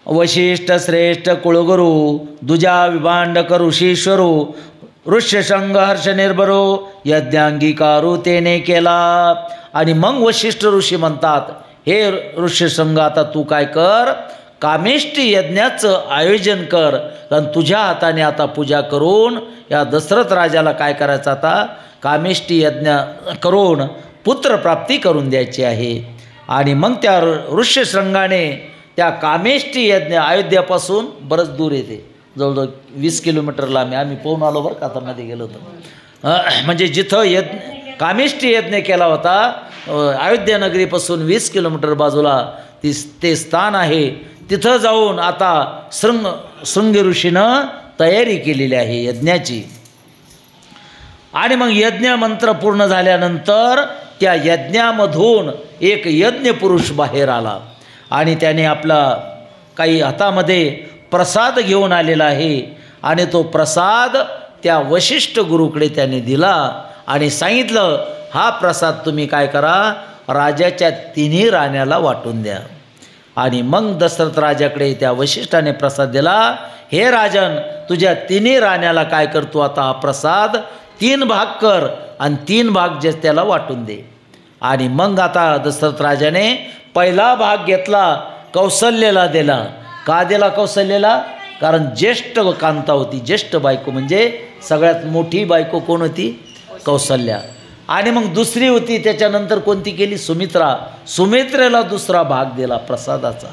Speaker 1: वशिष्ठ श्रेष्ठ कुळगुरू दुजा विभांडक ऋषीश्वरू ऋष्यशृंग हर्ष निर्भरो यज्ञांगीकारू तेने केला. आणि मग वशिष्ठ ऋषी म्हणतात, हे ऋष्यशृंग आता तू काय कर, कामेष्टी यज्ञाचं आयोजन कर. कारण तुझ्या हाताने आता पूजा करून या दशरथ राजाला काय करायचं, आता कामेष्टी यज्ञ करून पुत्रप्राप्ती करून द्यायची आहे. आणि मग त्या ऋष्यशृंगाने त्या कामेष्टी यज्ञ अयोध्यापासून बरंच दूर येते, जवळजवळ 20 किलोमीटर लांब. आम्ही पोहून आलो बरं का, आता मध्ये गेलो होतो. म्हणजे जिथं कामेष्टी यज्ञ केला होता अयोध्या नगरीपासून 20 किलोमीटर बाजूला ते स्थान आहे. तिथं जाऊन आता शृंगी ऋषीनं तयारी केलेली आहे यज्ञाची. आणि मग यज्ञ मंत्र पूर्ण झाल्यानंतर त्या यज्ञामधून एक यज्ञ पुरुष बाहेर आला आणि त्याने आपला काही हातामध्ये प्रसाद घेऊन आलेला आहे. आणि तो प्रसाद त्या वशिष्ठ गुरुकडे त्याने दिला आणि सांगितलं, हा प्रसाद तुम्ही काय करा, राजाच्या 3 राण्याला वाटून द्या. आणि मग दशरथ राजाकडे त्या वशिष्ठाने प्रसाद दिला, हे राजन तुझ्या 3 राण्याला काय करतो, आता हा प्रसाद 3 भाग कर आणि 3 भाग जे त्याला वाटून दे. आणि मग आता दशरथ राजाने पहिला भाग घेतला, कौसल्याला दिला. का दिला कौसल्याला? कारण ज्येष्ठ कांता होती, ज्येष्ठ बायको म्हणजे सगळ्यात मोठी बायको कोण होती? कौसल्या. आणि मग दुसरी होती त्याच्यानंतर कोणती केली? सुमित्रा. सुमित्रेला दुसरा भाग दिला प्रसादाचा.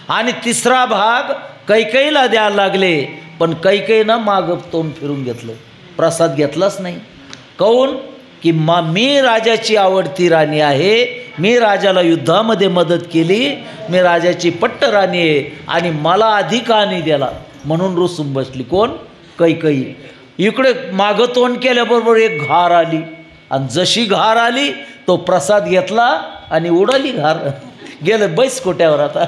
Speaker 1: आणि तिसरा भाग कैकेयीला द्यायला लागले, पण कैकेयीनं मागं तोंड फिरून घेतलं, प्रसाद घेतलाच नाही. काऊन? की मी राजाची आवडती राणी आहे, मी राजाला युद्धामध्ये मदत केली, मी राजाची पट्ट राणी आहे आणि मला अधिकाने दिला म्हणून रुसून बसली. कोण? कैकेयी. इकडे मागं तोंड केल्याबरोबर एक घार आली आणि जशी घार आली तो प्रसाद घेतला आणि उडाली घार, गेलं बैस खोट्यावर. आता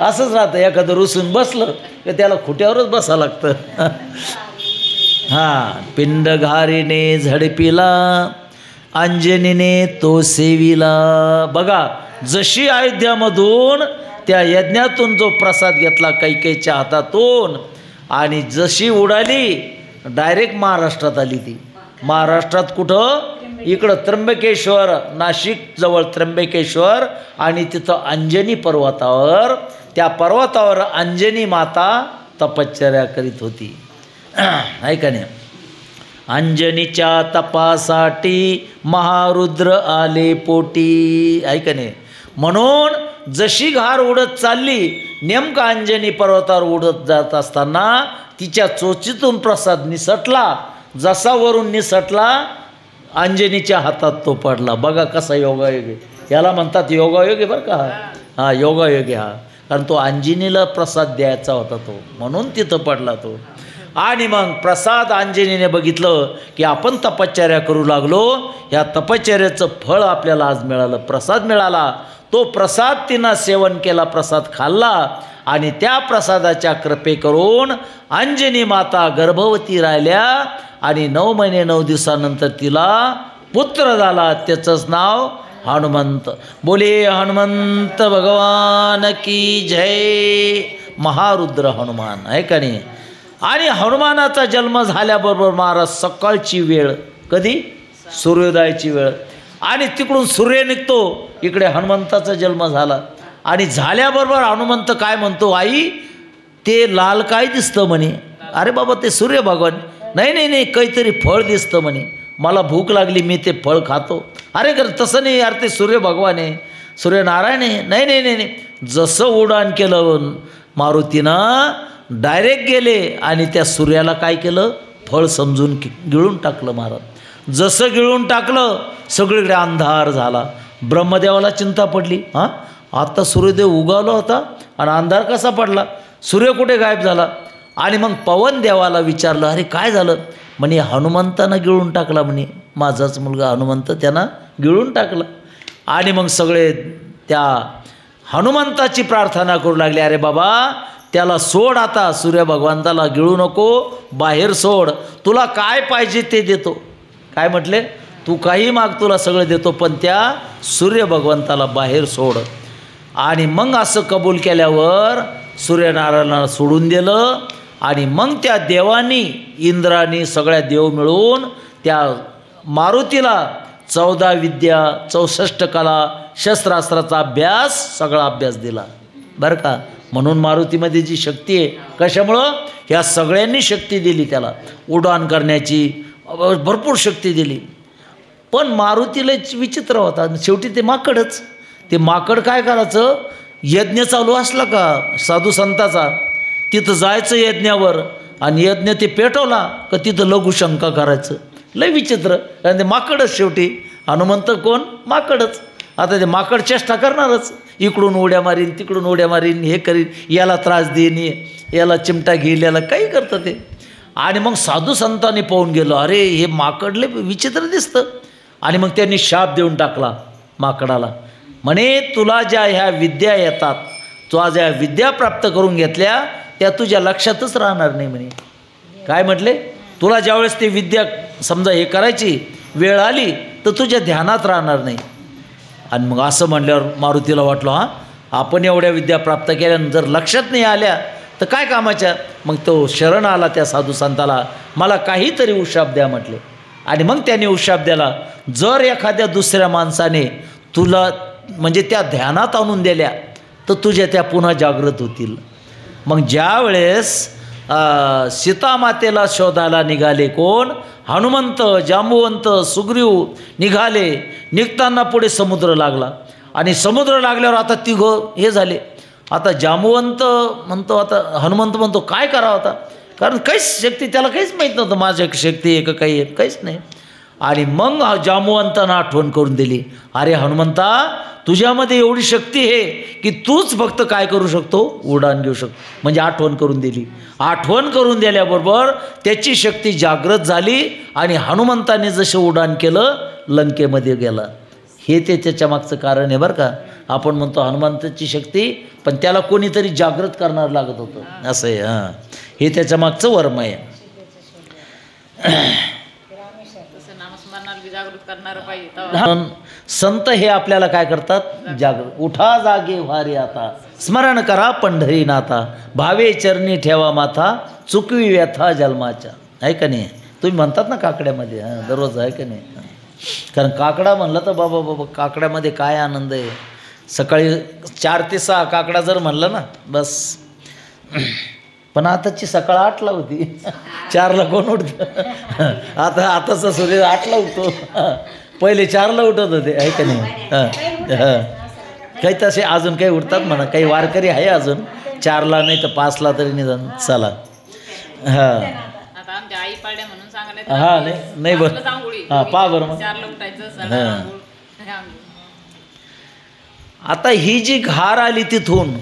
Speaker 1: असंच राहतं, एखादं रुसून बसलं की त्याला खोट्यावरच बसावं लागतं. हां, पिंड घारीने झडपिला अंजनीने तो सेविला. बघा, जशी अयोध्यामधून त्या यज्ञातून जो प्रसाद घेतला कैकेयीच्या हातातून आणि जशी उडाली डायरेक्ट महाराष्ट्रात आली. ती महाराष्ट्रात कुठं? इकडं त्र्यंबकेश्वर, नाशिक जवळ त्र्यंबकेश्वर आणि तिथं अंजनी पर्वतावर, त्या पर्वतावर अंजनी माता तपश्चर्या करीत होती. आहे का नाही? अंजनीच्या तपासाठी महारुद्र आले पोटी. आहे का नाही? म्हणून जशी घार उडत चालली नेमका अंजनी पर्वतावर उडत जात असताना तिच्या चोचीतून प्रसाद निसटला. जसा वरून निसटला अंजनीच्या हातात तो पडला. बघा कसा योगायोग आहे. याला म्हणतात योगायोग आहे बरं का. हा योगायोग आहे हा. कारण तो अंजनीला प्रसाद द्यायचा होता तो, म्हणून तिथं पडला तो. आणि मग प्रसाद अंजनीने बघितलं की आपण तपश्चर्या करू लागलो, ह्या तपश्चर्याचं फळ आपल्याला आज मिळालं, प्रसाद मिळाला. तो प्रसाद तिनं सेवन केला, प्रसाद खाल्ला आणि त्या प्रसादाच्या कृपे करून अंजनी माता गर्भवती राहिल्या आणि 9 महिने 9 दिवसानंतर तिला पुत्र झाला. त्याचंच नाव हनुमंत. बोले हनुमंत भगवान की जय. महारुद्र हनुमान आहे का नाही. आणि हनुमानाचा जन्म झाल्याबरोबर महाराज सकाळची वेळ, कधी सूर्योदयाची वेळ, आणि तिकडून सूर्य निघतो, इकडे हनुमंताचा जन्म झाला. आणि झाल्याबरोबर हनुमंत काय म्हणतो, आई ते लाल काय दिसतं म्हणे. अरे बाबा ते सूर्य भगवान. नाही नाही नाही काहीतरी फळ दिसतं म्हणे, मला भूक लागली मी ते फळ खातो. अरे तसं नाही यार, ते सूर्य भगवान आहे, सूर्यनारायण आहे. नाही नाही नाही नाही. जसं उड्डाण केलं मारुतीनं, डायरेक्ट गेले आणि त्या सूर्याला काय केलं, फळ समजून गिळून टाकलं महाराज. जसं गिळून टाकलं सगळीकडे अंधार झाला. ब्रह्मदेवाला चिंता पडली, हां आता सूर्यदेव उगवला होता आणि अंधार कसा पडला, सूर्य कुठे गायब झाला. आणि मग पवन देवाला विचारलं, अरे काय झालं. म्हणे हनुमंतानं गिळून टाकला म्हणे, माझाच मुलगा हनुमंत त्यानं गिळून टाकला. आणि मग सगळे त्या हनुमंताची प्रार्थना करू लागले, अरे बाबा त्याला सोड, आता सूर्य भगवंताला गिळू नको, बाहेर सोड, तुला काय पाहिजे ते देतो. काय म्हटले, तू काही माग तुला सगळं देतो, पण त्या सूर्य भगवंताला बाहेर सोड. आणि मग असं कबूल केल्यावर सूर्यनारायणाला सोडून दिलं. आणि मग त्या देवानी, इंद्रानी, सगळ्या देव मिळून त्या मारुतीला 14 विद्या, 64 कला, शस्त्रास्त्राचा अभ्यास, सगळा अभ्यास दिला बरं का. म्हणून मारुतीमध्ये जी शक्ती आहे, कशामुळं, ह्या सगळ्यांनी शक्ती दिली त्याला, उड्डाण करण्याची भरपूर शक्ती दिली. पण मारुतीला विचित्र होता, शेवटी ते माकडच. ते माकड काय करायचं, यज्ञ चालू असला का साधू संताचा, तिथं जायचं यज्ञावर आणि यज्ञ ते पेटवला का तिथं लघुशंका करायचं. लय विचित्र, कारण ते माकडच शेवटी. हनुमंत कोण, माकडच. आता ते माकड चेष्टा करणारच, इकडून उड्या मारीन, तिकडून उड्या मारीन, हे करीन, याला त्रास देईन, याला चिमटा घेईल, याला काही करतं ते. आणि मग साधू संतांनी पाहून गेलो, अरे हे माकडले विचित्र दिसतं. आणि मग त्यांनी शाप देऊन टाकला माकडाला, म्हणे तुला ज्या ह्या विद्या येतात, तुला ज्या विद्या प्राप्त करून घेतल्या त्या तुझ्या लक्षातच राहणार नाही म्हणे. काय म्हटले, तुला ज्यावेळेस ती विद्या समजा हे करायची वेळ आली तर तुझ्या ध्यानात राहणार नाही. आणि मग असं म्हणल्यावर मारुतीला वाटलं, हां आपण एवढ्या विद्या प्राप्त केल्या, जर लक्षात नाही आल्या तर काय कामाच्या. मग तो शरण आला त्या साधू संताला, मला काहीतरी उशाप द्या म्हटले. आणि मग त्याने उशाप द्याला, जर एखाद्या दुसऱ्या माणसाने तुला म्हणजे त्या ध्यानात आणून दिल्या तर तुझ्या त्या पुन्हा जागृत होतील. मग ज्या वेळेस सीतामातेला शोधायला निघाले कोण, हनुमंत, जांबुवंत, सुग्रीव निघाले. निघताना पुढे समुद्र लागला आणि समुद्र लागल्यावर आता तिघं हे झाले. आता जांबुवंत म्हणतो, आता हनुमंत म्हणतो काय करावं आता, कारण काहीच शक्ती त्याला काहीच माहीत नव्हतं, माझ्या शक्ती आहे का काही आहे, काहीच नाही. आणि मग जांबुवंतानं आठवण करून दिली, अरे हनुमंता तुझ्यामध्ये एवढी शक्ती आहे की तूच फक्त काय करू शकतो, उड्डाण घेऊ शकतो. म्हणजे आठवण करून दिली. आठवण करून दिल्याबरोबर त्याची शक्ती जागृत झाली आणि हनुमंताने जसं उड्डाण केलं लंकेमध्ये गेला. हे ते त्याच्या मागचं कारण आहे बरं का. आपण म्हणतो हनुमंताची शक्ती, पण त्याला कोणीतरी जागृत करणार लागत होतं, असं आहे. हां, हे त्याच्या मागचं वर्म आहे. संत हे आपल्याला काय करतात, जागृत. उठा जागे व्हारे आता, स्मरण करा पंढरीनाथा, भावे चरणी ठेवा माथा, चुकवी व्यथा जन्माच्या. आहे का नाही, तुम्ही म्हणतात ना काकड्यामध्ये, हां दररोज, आहे का नाही. कारण काकडा म्हणलं तर बाबा बाबा काकड्यामध्ये काय आनंद आहे. सकाळी 4 ते 6 काकडा जर म्हणलं ना बस. पण आताची सकाळ 8ला होती, 4ला कोण उठतं. आताचा सूर्य 8ला उठतो, पहिले 4ला उठत होते, आहे का नाही. हां हां काही तसे अजून काही उठतात म्हणा, काही वारकरी आहे अजून 4ला नाही तर 5ला तरी निदान. चला हां
Speaker 2: आता आमच्या आई पाड्या म्हणून सांगायला
Speaker 1: हां नाही बरं हां पहा बरं मग.
Speaker 2: 4ला उठायचं
Speaker 1: हां.
Speaker 2: सगळं.
Speaker 1: आता ही जी घार आली तिथून,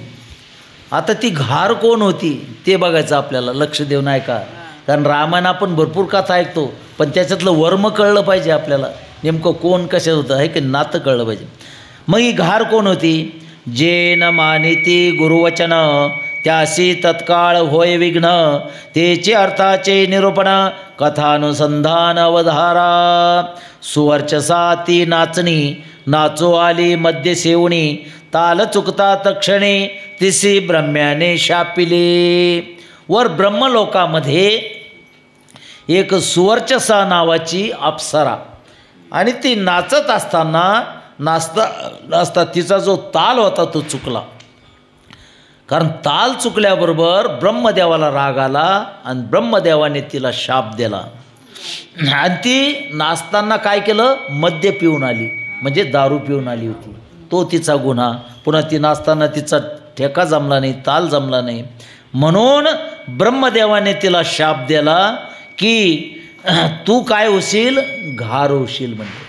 Speaker 1: आता ती घार कोण होती ते बघायचं आपल्याला, लक्ष देऊन ऐका. कारण रामायण आपण भरपूर कथा ऐकतो, पण त्याच्यातलं वर्म कळलं पाहिजे आपल्याला, नेमकं कोण कशात होतं आहे की नातं कळलं पाहिजे. मग ही घार कोण होती? जे न मानिती गुरुवचन त्यासी तत्काळ होय विघ्न, तेचे अर्थाचे निरूपण कथानुसंधान अवधारा. सुवर्चसा ती नाचणी नाचो आली मध्य सेवणी, ताल चुकता तक्षणी तिसी ब्रह्म्याने शापिले. वर ब्रह्मलोकामध्ये एक सुवर्चसा नावाची अप्सरा, आणि ती नाचत असताना नाचता तिचा जो ताल होता तो चुकला. कारण ताल चुकल्याबरोबर ब्रह्मदेवाला राग आला आणि ब्रह्मदेवाने तिला शाप दिला. आणि ती नाचताना काय केलं? मद्य पिऊन आली, म्हणजे दारू पिऊन आली होती. तो तिचा गुन्हा. पुन्हा ती नाचताना तिचा ठेका जमला नाही, ताल जमला नाही, म्हणून ब्रह्मदेवाने तिला शाप दिला की तू काय होशील? घार होशील. म्हणजे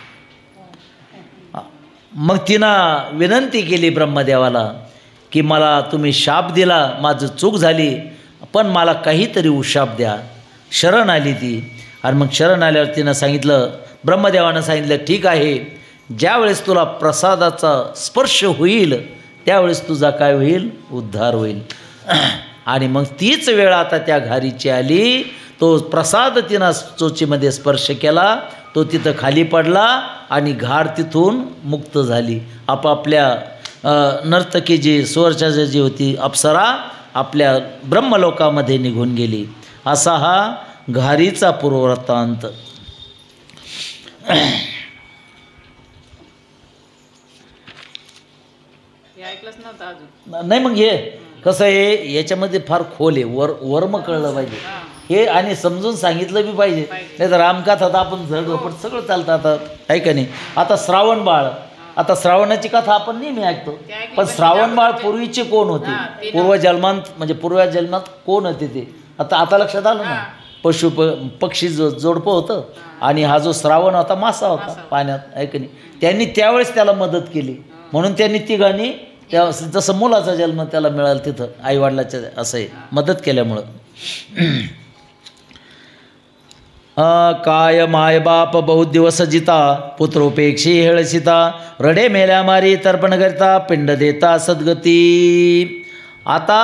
Speaker 1: मग तिनं विनंती केली ब्रह्मदेवाला की मला तुम्ही शाप दिला, माझं चूक झाली, पण मला काहीतरी उशाप द्या. शरण आली ती. आणि मग शरण आल्यावर तिनं सांगितलं, ब्रह्मदेवानं सांगितलं ठीक आहे, ज्यावेळेस तुला प्रसादाचा स्पर्श होईल त्यावेळेस तुझा काय होईल? उद्धार होईल. आणि मग तीच वेळ आता त्या घारीची आली. तो प्रसाद तिनं चोचीमध्ये स्पर्श केला, तो तिथं खाली पडला आणि घार तिथून मुक्त झाली. आपापल्या नर्तकी जी सुवर्चसा जी होती अप्सरा आपल्या ब्रह्मलोकामध्ये निघून गेली. असा हा घारीचा पूर्ववृत्तांत.
Speaker 2: ऐकलंच नव्हतं अजून.
Speaker 1: नाही, मग हे कसं आहे, याच्यामध्ये फार खोल आहे, वर्म कळलं पाहिजे हे, आणि समजून सांगितलं बी पाहिजे. नाही तर रामकथा आता आपण झडपट सगळं चालतं आता, आहे का नाही. आता श्रावण बाळ, आता श्रावणाची कथा आपण नेहमी ऐकतो, पण श्रावण बाळ पूर्वीचे कोण होते? पूर्वजन्मांत, म्हणजे पूर्वजन्मात कोण होते ते आता लक्षात आलं ना. पक्षी जोडपं होतं, आणि हा जो श्रावण होता मासा होता पाण्यात, आहे का नाही. त्यांनी त्यावेळेस त्याला मदत केली, म्हणून त्यांनी तिघांनी त्या जसं मुलाचा जन्म त्याला मिळाला तिथं आईवडिलाच्या असं आहे मदत केल्यामुळं. काय मायबाप बहुत दिवस जिता, पुत्रोपेक्षी हेळसिता, रडे मेल्या मारी तर्पण करता, पिंड देता सद्गती. आता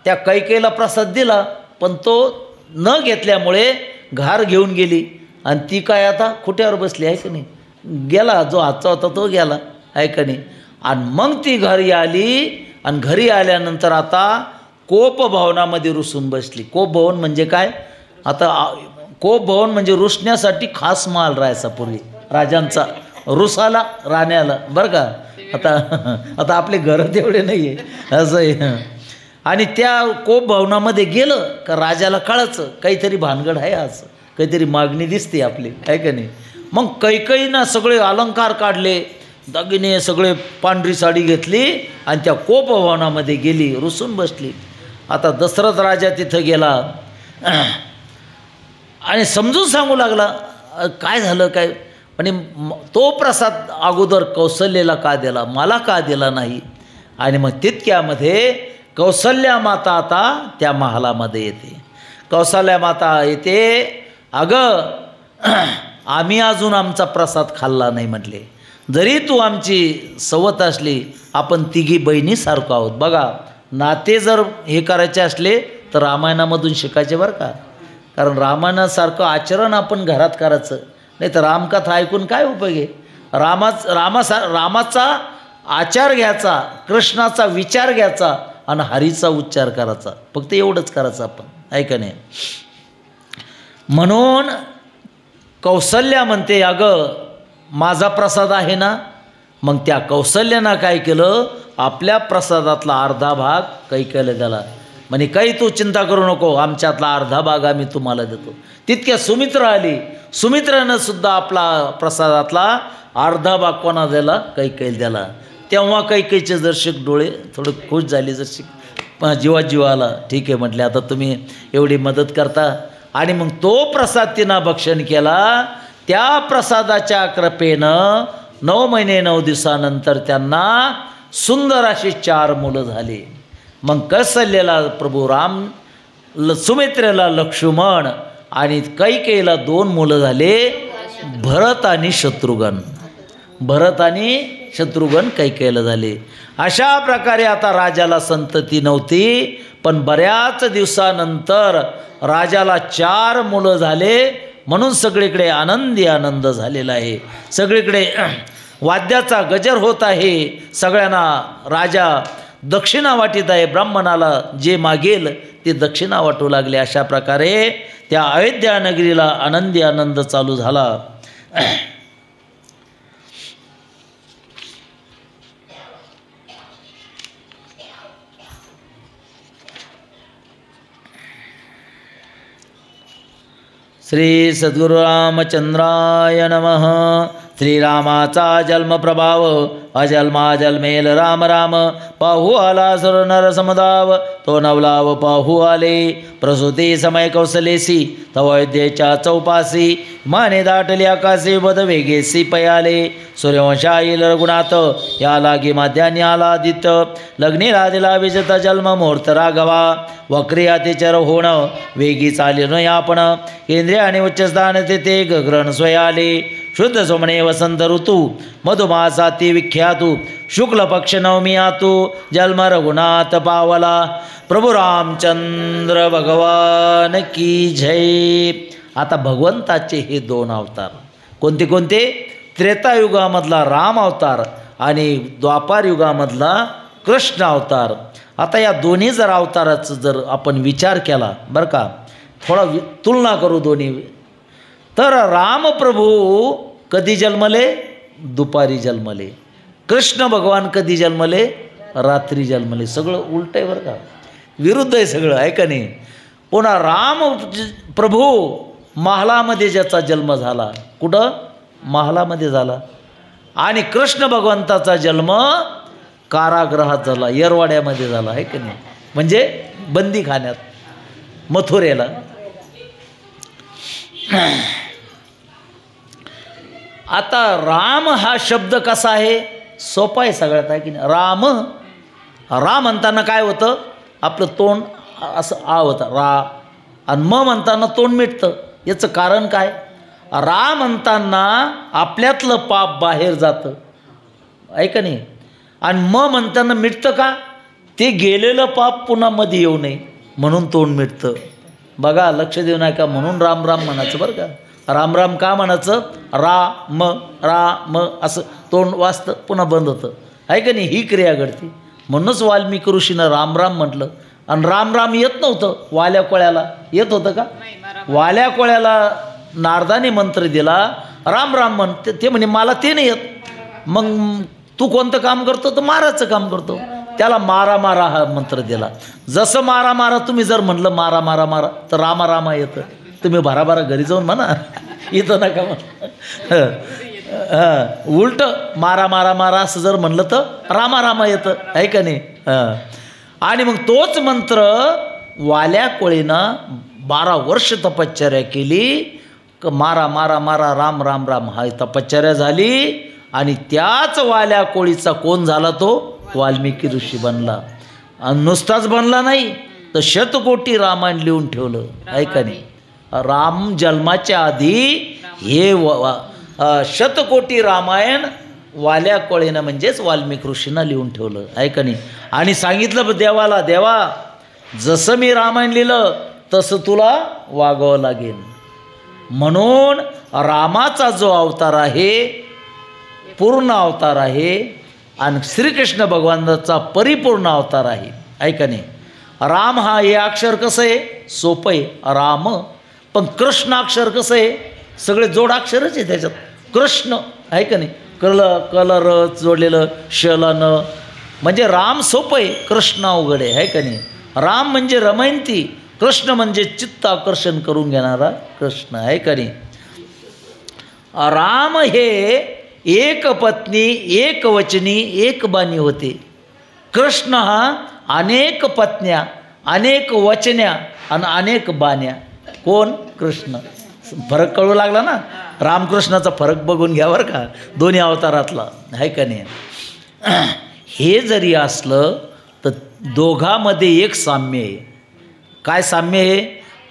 Speaker 1: त्या कैकेयीला प्रसाद दिला, पण तो न घेतल्यामुळे घार घेऊन गेली, आणि ती काय आता खुट्यावर बसली, आहे का नाही. गेला जो हातचा होता तो गेला, आहे का नाही. आणि मग ती घरी आली, आणि घरी आल्यानंतर आता कोपभवनामध्ये रुसून बसली. कोपभवन म्हणजे काय? आता कोपभवन म्हणजे रुसण्यासाठी खास माल राहायचा पूर्वी राजांचा, रुसाला राण्याला, बरं का. आता आपले घरं तेवढे नाही आहे, असं आहे. आणि त्या कोपभवनामध्ये गेलं का राजाला कळायचं काहीतरी भानगड आहे, आज काहीतरी मागणी दिसते आपली, आहे का नाही. मग कैकेयीनं सगळे अलंकार काढले, दागिने सगळे, पांढरी साडी घेतली, आणि त्या कोपभवनामध्ये गेली, रुसून बसली. आता दशरथ राजा तिथं गेला आणि समजून सांगू लागला काय झालं काय. आणि तो प्रसाद अगोदर कौसल्याला का दिला, मला का दिला नाही. आणि मग तितक्यामध्ये कौसल्या माता आता त्या महालामध्ये येते. कौसल्या माता येते, अगं आम्ही अजून आमचा प्रसाद खाल्ला नाही म्हटले, जरी तू आमची सवत असली, आपण तिघी बहिणीसारखं आहोत. बघा, नाते जर हे करायचे असले तर रामायणामधून शिकायचे बरं का. कारण रामायणासारखं आचरण आपण घरात करायचं, नाही तर रामकथा ऐकून काय उपयोग आहे. रामाचा आचार घ्यायचा, कृष्णाचा विचार घ्यायचा, आणि हरीचा उच्चार करायचा, फक्त एवढंच करायचं आपण, आहे का नाही. म्हणून कौसल्या म्हणते, अगं माझा प्रसाद आहे ना. मग त्या कौसल्यानं काय केलं, आपल्या प्रसादातला अर्धा भाग कैकेयीला दिला. म्हणे काही तू चिंता करू नको, आमच्यातला अर्धा भाग आम्ही तुम्हाला देतो. तितक्या सुमित्रा आली, सुमित्रानं सुद्धा आपला प्रसादातला अर्धा भाग कोणा दिला? कैकेयीला दिला. तेव्हा कैकेयीचे दर्शक डोळे थोडे खुश झाले, जर जीवाला ठीक आहे म्हटले, आता तुम्ही एवढी मदत करता. आणि मग तो प्रसाद तिनं भक्षण केला. त्या प्रसादाच्या कृपेनं 9 महिने 9 दिवसानंतर त्यांना सुंदर अशी 4 मुलं झाली. मग कौसल्याला प्रभू राम, सुमित्रेला लक्ष्मण आणि कैकेयीला 2 मुलं झाले, भरत आणि शत्रुघ्न. भरत आणि शत्रुघ्न कैकेयीला झाले. अशा प्रकारे आता राजाला संतती नव्हती, पण बऱ्याच दिवसानंतर राजाला 4 मुलं झाले. म्हणून सगळीकडे आनंदी आनंद झालेला आहे. सगळीकडे वाद्याचा गजर होत आहे. सगळ्यांना राजा दक्षिणा वाटीत आहे. ब्राह्मणाला जे मागेल ते दक्षिणा वाटू लागले. अशा प्रकारे त्या अयोध्या नगरीला आनंदी आनंद चालू झाला. श्री सद्गुरु रामचंद्राय नमः. श्रीरामाचा जन्मप्रभाव अजन्मा जन्मेल राम राम. पाहू आला सर्व नर समदाव, तो नवलाव पाहू आले. प्रसूती समय कौसलेसी, तव अयोध्येच्या चौपासी. माने दाटली आकाशी, बद वेगेसी पयाले. सूर्यवंशा येईल रघुनाथ, या लागी माध्यान्नी आला आदित्य. लग्नी राधीला विजेता जन्म मुहूर्त राघवा. वक्री अतिचर होणं, वेगी चाली न आपण. केंद्रीय आणि उच्चस्थान तेथे गगन स्वयाले. शुद्ध सोमणे वसंत ऋतू, मधुमासाती विख्यातू. शुक्ल पक्ष नवमी आतू, जन्म रघुनाथ पावला. प्रभू रामचंद्र भगवान की जय. आता भगवंताचे हे 2 अवतार कोणते कोणते? त्रेतायुगामधला राम अवतार आणि द्वापार युगामधला कृष्ण अवतार. आता या दोन्ही जर अवताराचं जर आपण विचार केला बरं का, थोडा तुलना करू दोन्ही, तर रामप्रभू कधी जन्मले? दुपारी जन्मले. कृष्ण भगवान कधी जन्मले? रात्री जन्मले. सगळं उलट आहे बरं का, विरुद्ध आहे सगळं, आहे का नाही? पुन्हा राम प्रभू महालामध्ये ज्याचा जन्म झाला, कुठं? महालामध्ये झाला. आणि कृष्ण भगवंताचा जन्म कारागृहात झाला, येरवाड्यामध्ये झाला, आहे का नाही? म्हणजे बंदीखान्यात, मथुरेला. आता राम हा शब्द कसा आहे? सोपा आहे सगळ्यात, आहे की नाही? राम, रा म्हणताना काय होतं? आपलं तोंड असं आ होतं रा, आणि म म्हणताना तोंड मिटतं. याचं कारण काय? रा म्हणताना आपल्यातलं पाप बाहेर जातं, आहे का नाही? आणि म म्हणताना मिटतं का? ते गेलेलं पाप पुन्हा मध्ये येऊ नये म्हणून तोंड मिटतं. बघा, लक्ष देऊ नका. म्हणून राम राम म्हणायचं बरं का. राम राम का म्हणायचं? रा म असं तोंड वाजतं, पुन्हा बंद होतं, आहे का नाही? ही क्रिया घडते. म्हणूनच वाल्मिकी ऋषीनं राम राम म्हटलं. आणि राम राम येत नव्हतं वाल्या कोळ्याला, येत होतं का? वाल्या कोळ्याला नारदाने मंत्र दिला, राम राम म्हण. ते म्हणे मला ते नाही येत. मग तू कोणतं काम करतो? तर माराचं काम करतो. त्याला मारा मारा हा मंत्र दिला. जसं मारा मारा तुम्ही जर म्हणलं मारा मारा मारा, तर रामा रामा येतं. तुम्ही भराभरा घरी जाऊन म्हणा, इथं नका म्हणा. उलट मारा मारा मारा असं जर म्हणलं तर रामा रामा येतं, आहे का नाही? आणि मग तोच मंत्र वाल्या कोळीनं 12 वर्ष तपश्चर्या केली. मारा मारा मारा राम राम राम हा तपश्चर्या झाली. आणि त्याच वाल्या कोळीचा कोण झाला? तो वाल्मिकी ऋषी बनला. आणि नुसताच बनला नाही, तर शतकोटी रामायण लिहून ठेवलं, आहे का नाही? राम जन्माच्या आधी हे शतकोटी रामायण वाल्या कोळीनं म्हणजेच वाल्मिकी ऋषींना लिहून ठेवलं, आहे का नाही? आणि सांगितलं देवाला, देवा जसं मी रामायण लिहिलं तसं तुला वागावं लागेल. म्हणून रामाचा जो अवतार आहे पूर्ण अवतार आहे, आणि श्रीकृष्ण भगवानाचा परिपूर्ण अवतार आहे, आहे का नाही? राम हा हे अक्षर कसं आहे? सोपं आहे राम. पण कृष्ण अक्षर कसं आहे? सगळे जोडाक्षरच आहे त्याच्यात. कृष्ण, आहे का नाही? कलर जोडलेलं शलन, म्हणजे राम सोपं आहे, कृष्ण अवघड आहे का नाही? राम म्हणजे रमयंती, कृष्ण म्हणजे चित्त आकर्षण करून घेणारा कृष्ण, आहे का नाही? राम हे एक पत्नी एक वचनी एक बाणी होते. कृष्ण हा अनेक पत्न्या अनेक वचन्या आणि अनेक बाण्या. कोण? कृष्ण. फरक कळू लागला ना. रामकृष्णाचा फरक बघून घ्या बरं का, दोन्ही अवतारातला आहे का नाही. हे जरी असलं तर दोघांमध्ये एक साम्य आहे. काय साम्य आहे?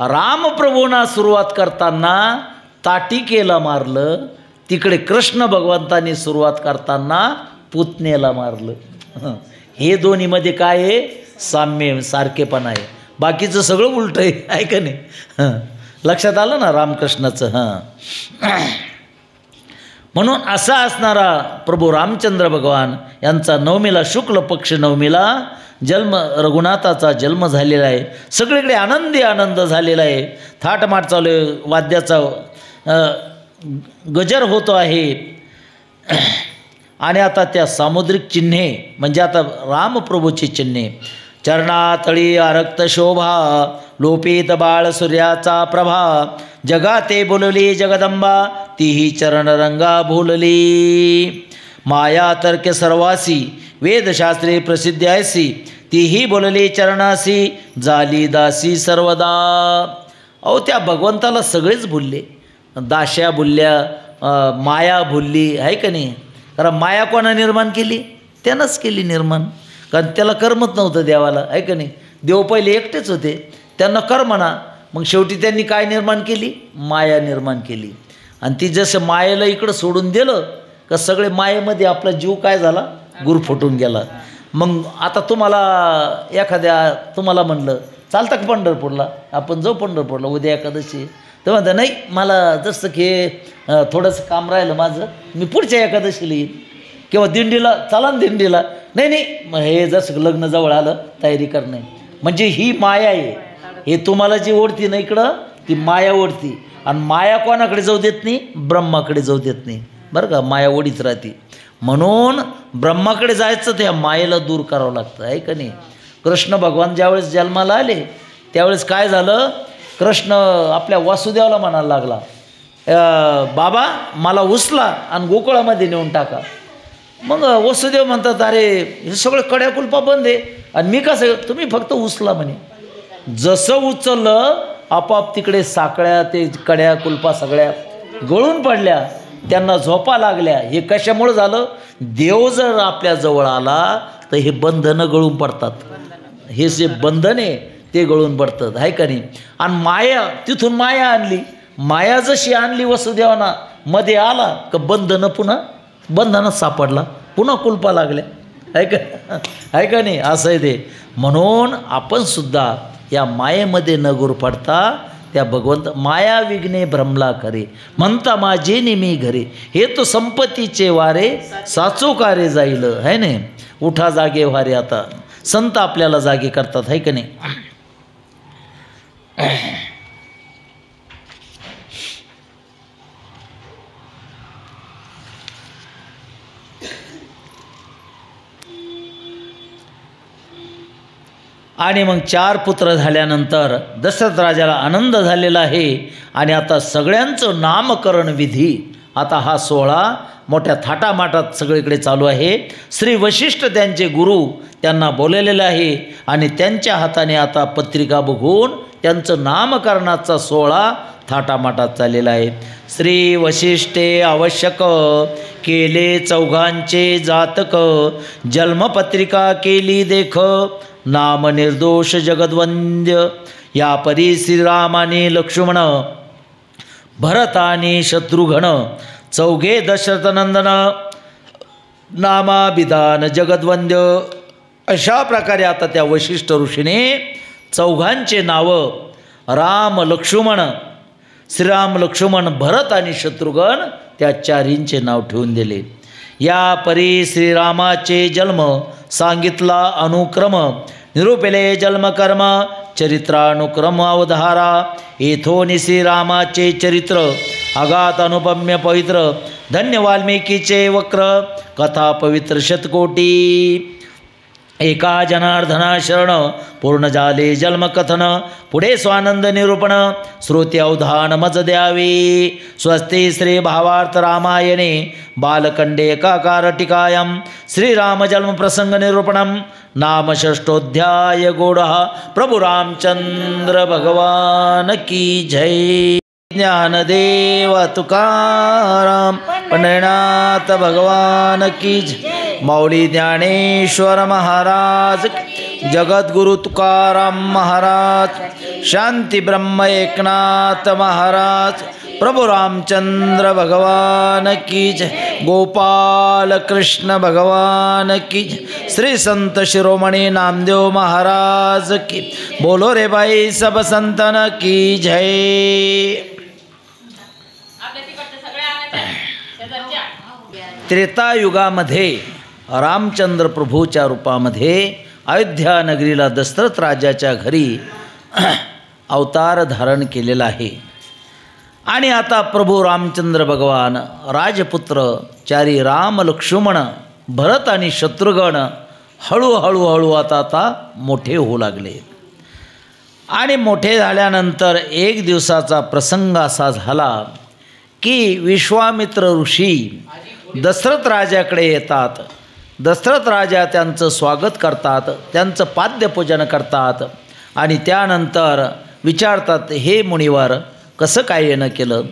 Speaker 1: रामप्रभूंना सुरुवात करताना ताटिकेला मारलं, तिकडे कृष्ण भगवंतांनी सुरुवात करताना पुतनेला मारलं. हे दोन्हीमध्ये काय आहे? साम्य, सारखेपणा आहे. बाकीचं सगळं उलटं आहे का नाही. लक्षात आलं ना रामकृष्णाचं. म्हणून असा असणारा प्रभू रामचंद्र भगवान यांचा नवमीला, शुक्ल पक्ष नवमीला जन्म, रघुनाथाचा जन्म झालेला आहे. सगळीकडे आनंदी आनंद झालेला आहे. थाटमाट चालू आहे, वाद्याचा गजर होतो आहे. आणि आता त्या सामुद्रिक चिन्हे म्हणजे आता रामप्रभूची चिन्हे. चरणातळी आरक्त शोभा, लोपित बाळ सूर्याचा प्रभा, जगाते बोलली जगदंबा, तीही चरणरंगा भोलली. माया तर्क सर्वासी, वेदशास्त्रे प्रसिद्ध्यासी, तीही बोलली चरणासी, झाली दासी सर्वदा. अहो त्या भगवंताला सगळेच भुलले. दाश्या भुलल्या, माया भुलली आहे का नाही. कारण माया कोणा निर्माण केली? त्यानंच केली निर्माण. कारण त्याला कर्मच नव्हतं देवाला आहे का नाही. देव पहिले एकटेच होते, त्यांना कर्मना. मग शेवटी त्यांनी काय निर्माण केली? माया निर्माण केली. आणि ती जसं मायेला इकडं सोडून दिलं का सगळे मायेमध्ये आपला जीव काय झाला? गुरफटून गेला. मग आता तुम्हाला म्हणलं चालतं का पंढरपूरला, आपण जाऊ पंढरपूरला उद्या एकादशी, तर म्हणतं नाही मला जसं की थोडंसं काम राहिलं माझं, मी पुढच्या एकादशीला येईल. किंवा दिंडीला, चला ना दिंडीला, नाही मग हे जसं लग्न जवळ आलं तयारी करणे. म्हणजे ही माया आहे. हे तुम्हाला जी ओढती ना इकडं, ती माया ओढती. आणि माया कोणाकडे जाऊ देत नाही? ब्रह्माकडे जाऊ देत नाही बरं का. माया ओढीत राहते. म्हणून ब्रह्माकडे जायचं त्या मायेला दूर करावं लागतं आहे का नाही. कृष्ण भगवान ज्यावेळेस जन्माला आले त्यावेळेस काय झालं? कृष्ण आपल्या वासुदेवाला म्हणायला लागला, बाबा मला उचला आणि गोकुळामध्ये नेऊन टाका. मग वसुदेव म्हणतात, अरे हे सगळं कड्या कुलपा बंद आहे आणि मी कसं? तुम्ही फक्त उचला म्हणे. जसं उचललं आपोआप तिकडे साकळ्या, ते कड्या कुलपा सगळ्या गळून पडल्या, त्यांना झोपा लागल्या. हे कशामुळं झालं? देव जर आपल्या जवळ आला तर हे बंधनं गळून पडतात. हे जे बंधन आहे ते गळून पडतात आहे का नाही. आणि माया, तिथून माया आणली. माया जशी आणली वसुदेवांना, मध्ये आला का बंधनं पुन्हा बंधनात सापडला, पुन्हा कुलपा लागल्या आहे का नाही. असं आहे ते. म्हणून आपण सुद्धा या मायेमध्ये न गुरफडता त्या भगवंत, माया विघ्ने भ्रमला करे, म्हणता माझे नेमी घरे, हे तो संपत्तीचे वारे साचो कारे जाईल है नाही. उठा जागे वारे. आता संत आपल्याला जागे करतात आहे का नाही. आणि मग 4 पुत्र झाल्यानंतर दशरथ राजाला आनंद झालेला आहे. आणि आता सगळ्यांचं नामकरण विधी, आता हा सोहळा मोठ्या थाटामाटात सगळीकडे चालू आहे. श्री वशिष्ठ त्यांचे गुरु त्यांना बोललेले आहे आणि त्यांच्या हाताने आता पत्रिका बघून त्यांचं नामकरणाचा सोहळा थाटामाटात चाललेला आहे. श्री वशिष्ठे आवश्यक केले चौघांचे जातक, जन्मपत्रिका केली देख, नाम निर्दोष जगद्वंद्य. या परी श्रीरामाने लक्ष्मण, भरताने शत्रुघ्न, चौघे दशरथनंदन, नामाभिधान जगद्वंद्य. अशा प्रकारे आता त्या वशिष्ठ ऋषीने चौघांचे नावं राम लक्ष्मण, श्रीराम लक्ष्मण भरत आणि शत्रुघ्न त्या चारींचे नाव ठेवून दिले. या परी श्रीरामाचे जन्म सांगितला अनुक्रम, निरूपिले जन्मकर्म चरित्रानुक्रम अवधारा. येथोनी श्रीरामाचे चरित्र अगात अनुपम्य पवित्र, धन्य वाल्मिकीचे वक्र कथा पवित्र शतकोटी. एका जनार्दना शरण पूर्ण झाले जन्मकथन पुढे स्वानंद निरूपण श्रोते अवधान मज द्यावे स्वस्ति श्री भावार्थ रामायणे बालकंडे एकाकार टीकायां श्रीराम जन्म प्रसंग निरूपणं नाम षष्ठोध्याय गूढः प्रभु रामचंद्र भगवान की जय। ज्ञानदेव तुकाराम पंढरीनाथ भगवान की जय। माऊली ज्ञानेश्वर महाराज जगद्गुरु तुकाराम महाराज शांती ब्रह्म एकनाथ महाराज प्रभु रामचंद्र भगवान की जय। गोपाल कृष्ण भगवान की जय। श्री संत शिरोमणी नामदेव महाराज की बोलो रे भाई सब संतन की जय। त्रेतायुगामध्ये रामचंद्र प्रभूच्या रूपामध्ये अयोध्या नगरीला दशरथ राजाच्या घरी अवतार धारण केलेला आहे आणि आता प्रभू रामचंद्र भगवान राजपुत्र चारी राम लक्ष्मण भरत आणि शत्रुघ्न हळूहळू आता मोठे होऊ लागले आणि मोठे झाल्यानंतर एक दिवसाचा प्रसंग असा झाला की विश्वामित्र ऋषी दशरथ राजाकडे येतात। दशरथ राजा त्यांचं स्वागत करतात, त्यांचं पाद्यपूजन करतात आणि त्यानंतर विचारतात हे मुनिवर कसं काय येणं केलं।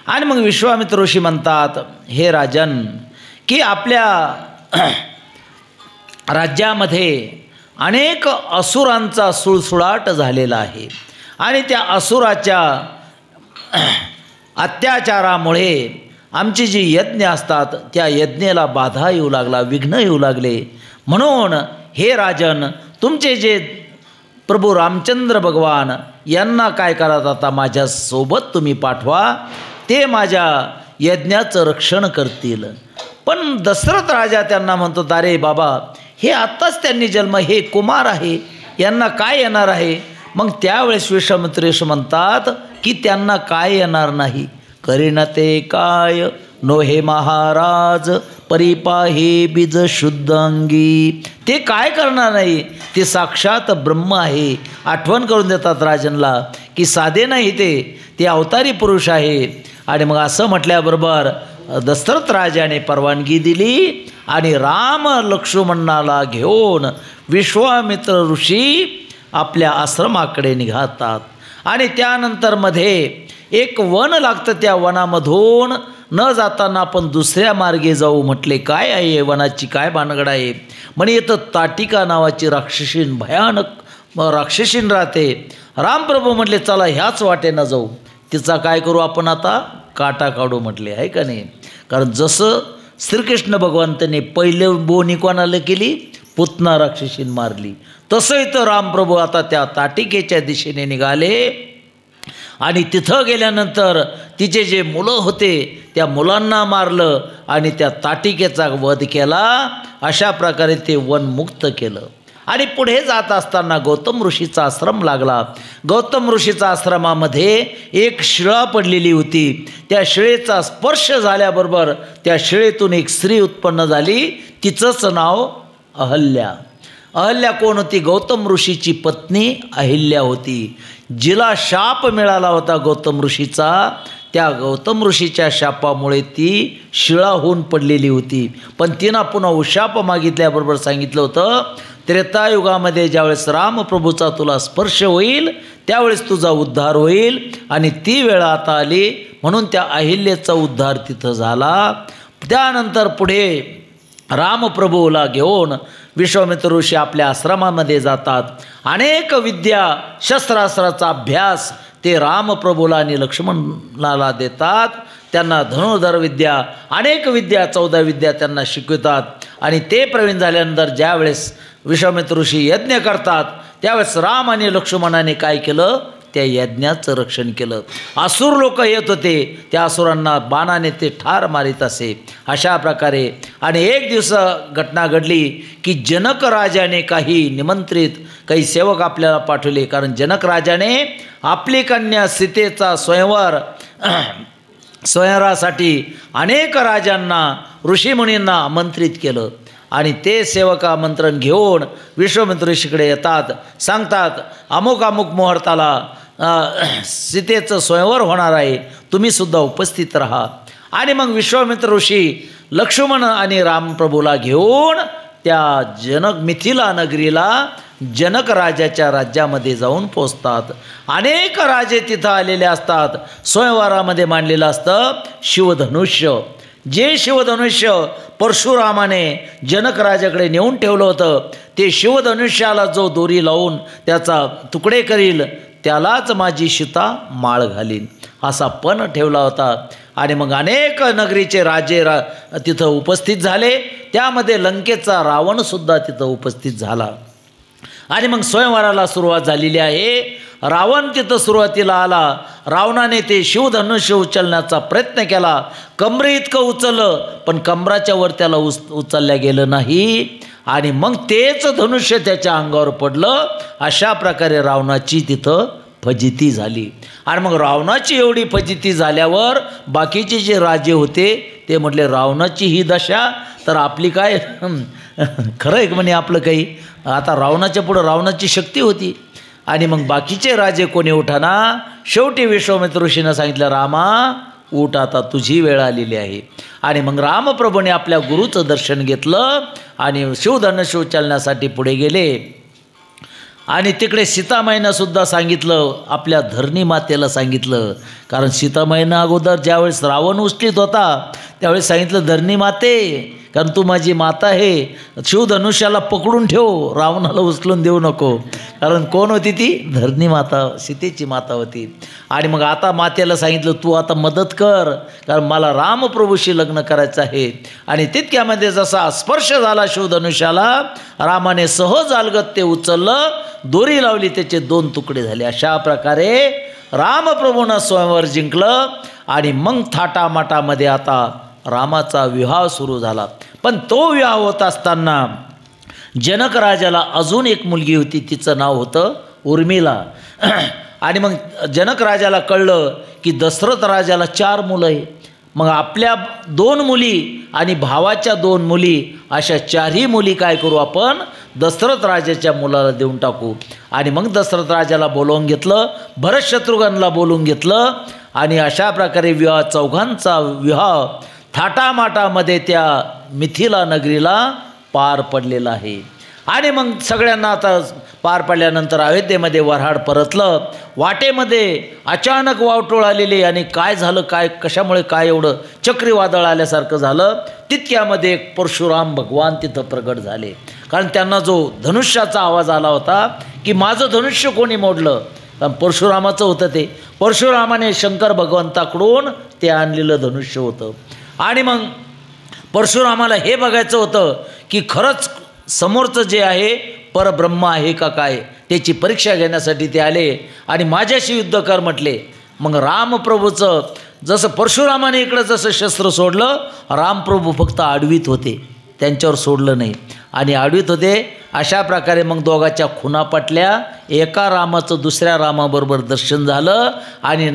Speaker 1: आणि मग विश्वामित्र ऋषी म्हणतात हे राजन की आपल्या राज्यामध्ये अनेक असुरांचा सुळसुळाट झालेला आहे आणि त्या असुराच्या अत्याचारामुळे आमची जी यज्ञ असतात त्या यज्ञेला बाधा येऊ लागला, विघ्न येऊ लागले। म्हणून हे राजन तुमचे जे प्रभू रामचंद्र भगवान यांना काय करत आता माझ्यासोबत तुम्ही पाठवा, ते माझ्या यज्ञाचं रक्षण करतील। पण दशरथ राजा त्यांना म्हणतो अरे बाबा हे आत्ताच त्यांनी जन्म, हे कुमार आहे, यांना काय येणार आहे। मग त्यावेळेस विश्वामित्रेश म्हणतात की त्यांना काय येणार नाही, करीन ते काय नो हे महाराज परिपाहे बीज शुद्धांगी। ते काय करणार नाही, ते साक्षात ब्रह्म आहे। आठवण करून देतात राजनला की साधे नाही ते अवतारी पुरुष आहे। आणि मग असं म्हटल्याबरोबर दशरथ राजाने परवानगी दिली आणि राम लक्ष्मणाला घेऊन विश्वामित्र ऋषी आपल्या आश्रमाकडे निघातात आणि त्यानंतर मध्ये एक वन लागतं, त्या वनामधून न जाताना आपण दुसऱ्या मार्गे जाऊ म्हटले। काय आहे वनाची काय भानगड आहे, म्हणे येतं ताटिका नावाची राक्षसीन, भयानक राक्षसीन राहते। रामप्रभू म्हटले चला ह्याच वाटेनं जाऊ, तिचा काय करू आपण आता काटा काढू म्हटले, आहे का नाही। कारण जसं श्रीकृष्ण भगवंतांनी पहिले बोनी कोणाला केली, पुतना राक्षसीन मारली, तसं इथं रामप्रभू आता त्या ताटिकेच्या दिशेने निघाले आणि तिथं गेल्यानंतर तिचे जे मुलं होते त्या मुलांना मारलं आणि त्या ताटिकेचा वध केला। अशा प्रकारे ते वन मुक्त केलं आणि पुढे जात असताना गौतम ऋषीचा आश्रम लागला। गौतम ऋषीचा आश्रमामध्ये एक शिळा पडलेली होती, त्या शिळेचा स्पर्श झाल्याबरोबर त्या शिळेतून एक स्त्री उत्पन्न झाली, तिचंच नाव अहल्या। अहल्या कोण होती, गौतम ऋषीची पत्नी अहिल्या होती, जिला शाप मिळाला होता गौतम ऋषीचा। त्या गौतम ऋषीच्या शापामुळे ती शिळा होऊन पडलेली होती। पण तिनं पुन्हा उशाप मागितल्याबरोबर सांगितलं होतं त्रेतायुगामध्ये ज्यावेळेस रामप्रभूचा तुला स्पर्श होईल त्यावेळेस तुझा उद्धार होईल आणि ती वेळ आता आली, म्हणून त्या अहिल्याचा उद्धार तिथं झाला। त्यानंतर पुढे रामप्रभूला घेऊन विश्वामित्र ऋषी आपल्या आश्रमामध्ये जातात। अनेक विद्या शस्त्रास्त्राचा अभ्यास ते रामप्रभूला आणि लक्ष्मणाला देतात। त्यांना धनुर्धर विद्या अनेक विद्या 14 विद्या त्यांना शिकवतात आणि ते प्रवीण झाल्यानंतर ज्यावेळेस विश्वामित्र ऋषी यज्ञ करतात त्यावेळेस राम आणि लक्ष्मणाने काय केलं, त्या यज्ञाचं रक्षण केलं। असुर लोक येत होते, त्या असुरांना बाणाने ते ठार मारित असे। अशा प्रकारे आणि एक दिवस घटना घडली की जनक राजाने काही निमंत्रित काही सेवक आपल्याला पाठवले, कारण जनक राजाने आपली कन्या सीतेचा स्वयंवरासाठी अनेक राजांना ऋषीमुनींना आमंत्रित केलं आणि ते सेवक आमंत्रण घेऊन विश्वामित्र ऋषीकडे येतात, सांगतात अमुक अमुक मुहूर्ताला सीतेचं स्वयंवर होणार आहे, तुम्हीसुद्धा उपस्थित राहा. आणि मग विश्वामित्र ऋषी लक्ष्मण आणि रामप्रभूला घेऊन त्या मिथिला नगरीला जनक राजाच्या राज्यामध्ये जाऊन पोचतात. अनेक राजे तिथं आलेले असतात. स्वयंवरामध्ये मांडलेलं असतं शिवधनुष्य. जे शिवधनुष्य परशुरामाने जनक राजाकडे नेऊन ठेवलं होतं, ते शिवधनुष्याला जो दोरी लावून त्याचा तुकडे करील त्यालाच माझी सीता माळ घालीन असा पण ठेवला होता. आणि मग अनेक नगरीचे राजे तिथं उपस्थित झाले. त्यामध्ये लंकेचा रावणसुद्धा तिथं उपस्थित झाला. आणि मग स्वयंवराला सुरुवात झालेली आहे. रावण तिथं सुरुवातीला आला. रावणाने ते शिवधनुष्य उचलण्याचा प्रयत्न केला. कमरे इतकं उचललं पण कमराच्या वर त्याला उचलल्या गेलं नाही. आणि मग तेच धनुष्य त्याच्या अंगावर पडलं. अशा प्रकारे रावणाची तिथं फजिती झाली. आणि मग रावणाची एवढी फजिती झाल्यावर बाकीचे जे राजे होते ते म्हटले रावणाची ही दशा तर आपली काय खरं आहे म्हणे आपलं काही. आता रावणाच्या पुढं रावणाची शक्ती होती. आणि मग बाकीचे राजे कोणी उठाना. शेवटी विश्वामित्र ऋषीनं सांगितलं रामा उठ, आता तुझी वेळ आलेली आहे. आणि मग रामप्रभूने आपल्या गुरुचं दर्शन घेतलं आणि शिवधनुष्य उचलण्यासाठी पुढे गेले. आणि तिकडे सीतामाईनं सुद्धा सांगितलं, आपल्या धरणी मातेला सांगितलं. कारण सीतामाईनं अगोदर ज्यावेळेस रावण उचलीत होता त्यावेळेस सांगितलं धरणी माते, कारण तू माझी माता आहे, शिवधनुष्याला पकडून ठेव, रावणाला उचलून देऊ नको. कारण कोण होती ती? धरणी माता, सीतेची माता होती. आणि मग आता मातेला सांगितलं तू आता मदत कर, कारण मला रामप्रभूशी लग्न करायचं आहे. आणि तितक्यामध्ये जसा स्पर्श झाला शिवधनुष्याला, रामाने सहज अलगत ते उचललं, दोरी लावली, त्याचे 2 तुकडे झाले. अशा प्रकारे रामप्रभूनं स्वयंवर जिंकलं. आणि मग थाटामाटामध्ये आता रामाचा विवाह सुरू झाला. पण तो विवाह होत असताना जनक राजाला अजून एक मुलगी होती, तिचं नाव होतं उर्मिला. आणि मग जनक राजाला कळलं की दशरथ राजाला 4 मुलं आहे. मग आपल्या 2 मुली आणि भावाच्या 2 मुली, अशा 4ही मुली काय करू आपण दशरथ राजाच्या मुलाला देऊन टाकू. आणि मग दशरथ राजाला बोलवून घेतलं, भरत शत्रुघ्नला बोलवून घेतलं. आणि अशा प्रकारे विवाह, चौघांचा विवाह थाटामाटामध्ये त्या मिथिला नगरीला पार पडलेला आहे. आणि मग सगळ्यांना आता पार पडल्यानंतर अयोध्येमध्ये वऱ्हाड परतलं. वाटेमध्ये अचानक वावटोळ आलेली. आणि काय झालं, काय कशामुळे काय एवढं चक्रीवादळ आल्यासारखं झालं. तितक्यामध्ये एक परशुराम भगवान तिथं प्रगट झाले. कारण त्यांना जो धनुष्याचा आवाज आला होता की माझं धनुष्य कोणी मोडलं, कारण परशुरामाचं होतं ते. परशुरामाने शंकर भगवंताकडून ते आणलेलं धनुष्य होतं. आणि मग परशुरामाला हे बघायचं होतं की खरंच समोरचं जे आहे परब्रह्म आहे का काय, त्याची परीक्षा घेण्यासाठी ते आले. आणि माझ्याशी युद्ध कर म्हटले. मग रामप्रभूचं जसं परशुरामाने इकडं जसं शस्त्र सोडलं, रामप्रभू फक्त आडवीत होते, त्यांच्यावर सोडलं नाही. आणि आडवीत होते. अशा प्रकारे मग दोघाच्या खुणा पटल्या. एका रामाचं दुसऱ्या रामाबरोबर दर्शन झालं. आणि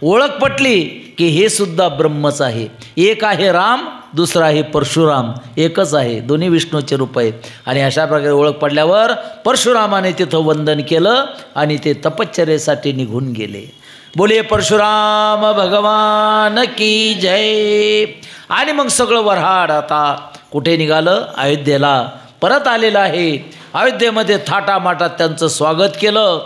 Speaker 1: ओळख पटली की हे सुद्धा ब्रह्मच आहे. एक आहे राम, दुसरा आहे परशुराम, एकच आहे, दोन्ही विष्णूचे रूप आहेत. आणि अशा प्रकारे ओळख पडल्यावर परशुरामाने तिथं वंदन केलं आणि ते तपश्चर्येसाठी निघून गेले. बोले परशुराम भगवान की जय. आणि मग सगळं वऱ्हाड आता कुठे निघालं? अयोध्येला परत आलेलं आहे. अयोध्येमध्ये थाटामाटात त्यांचं स्वागत केलं.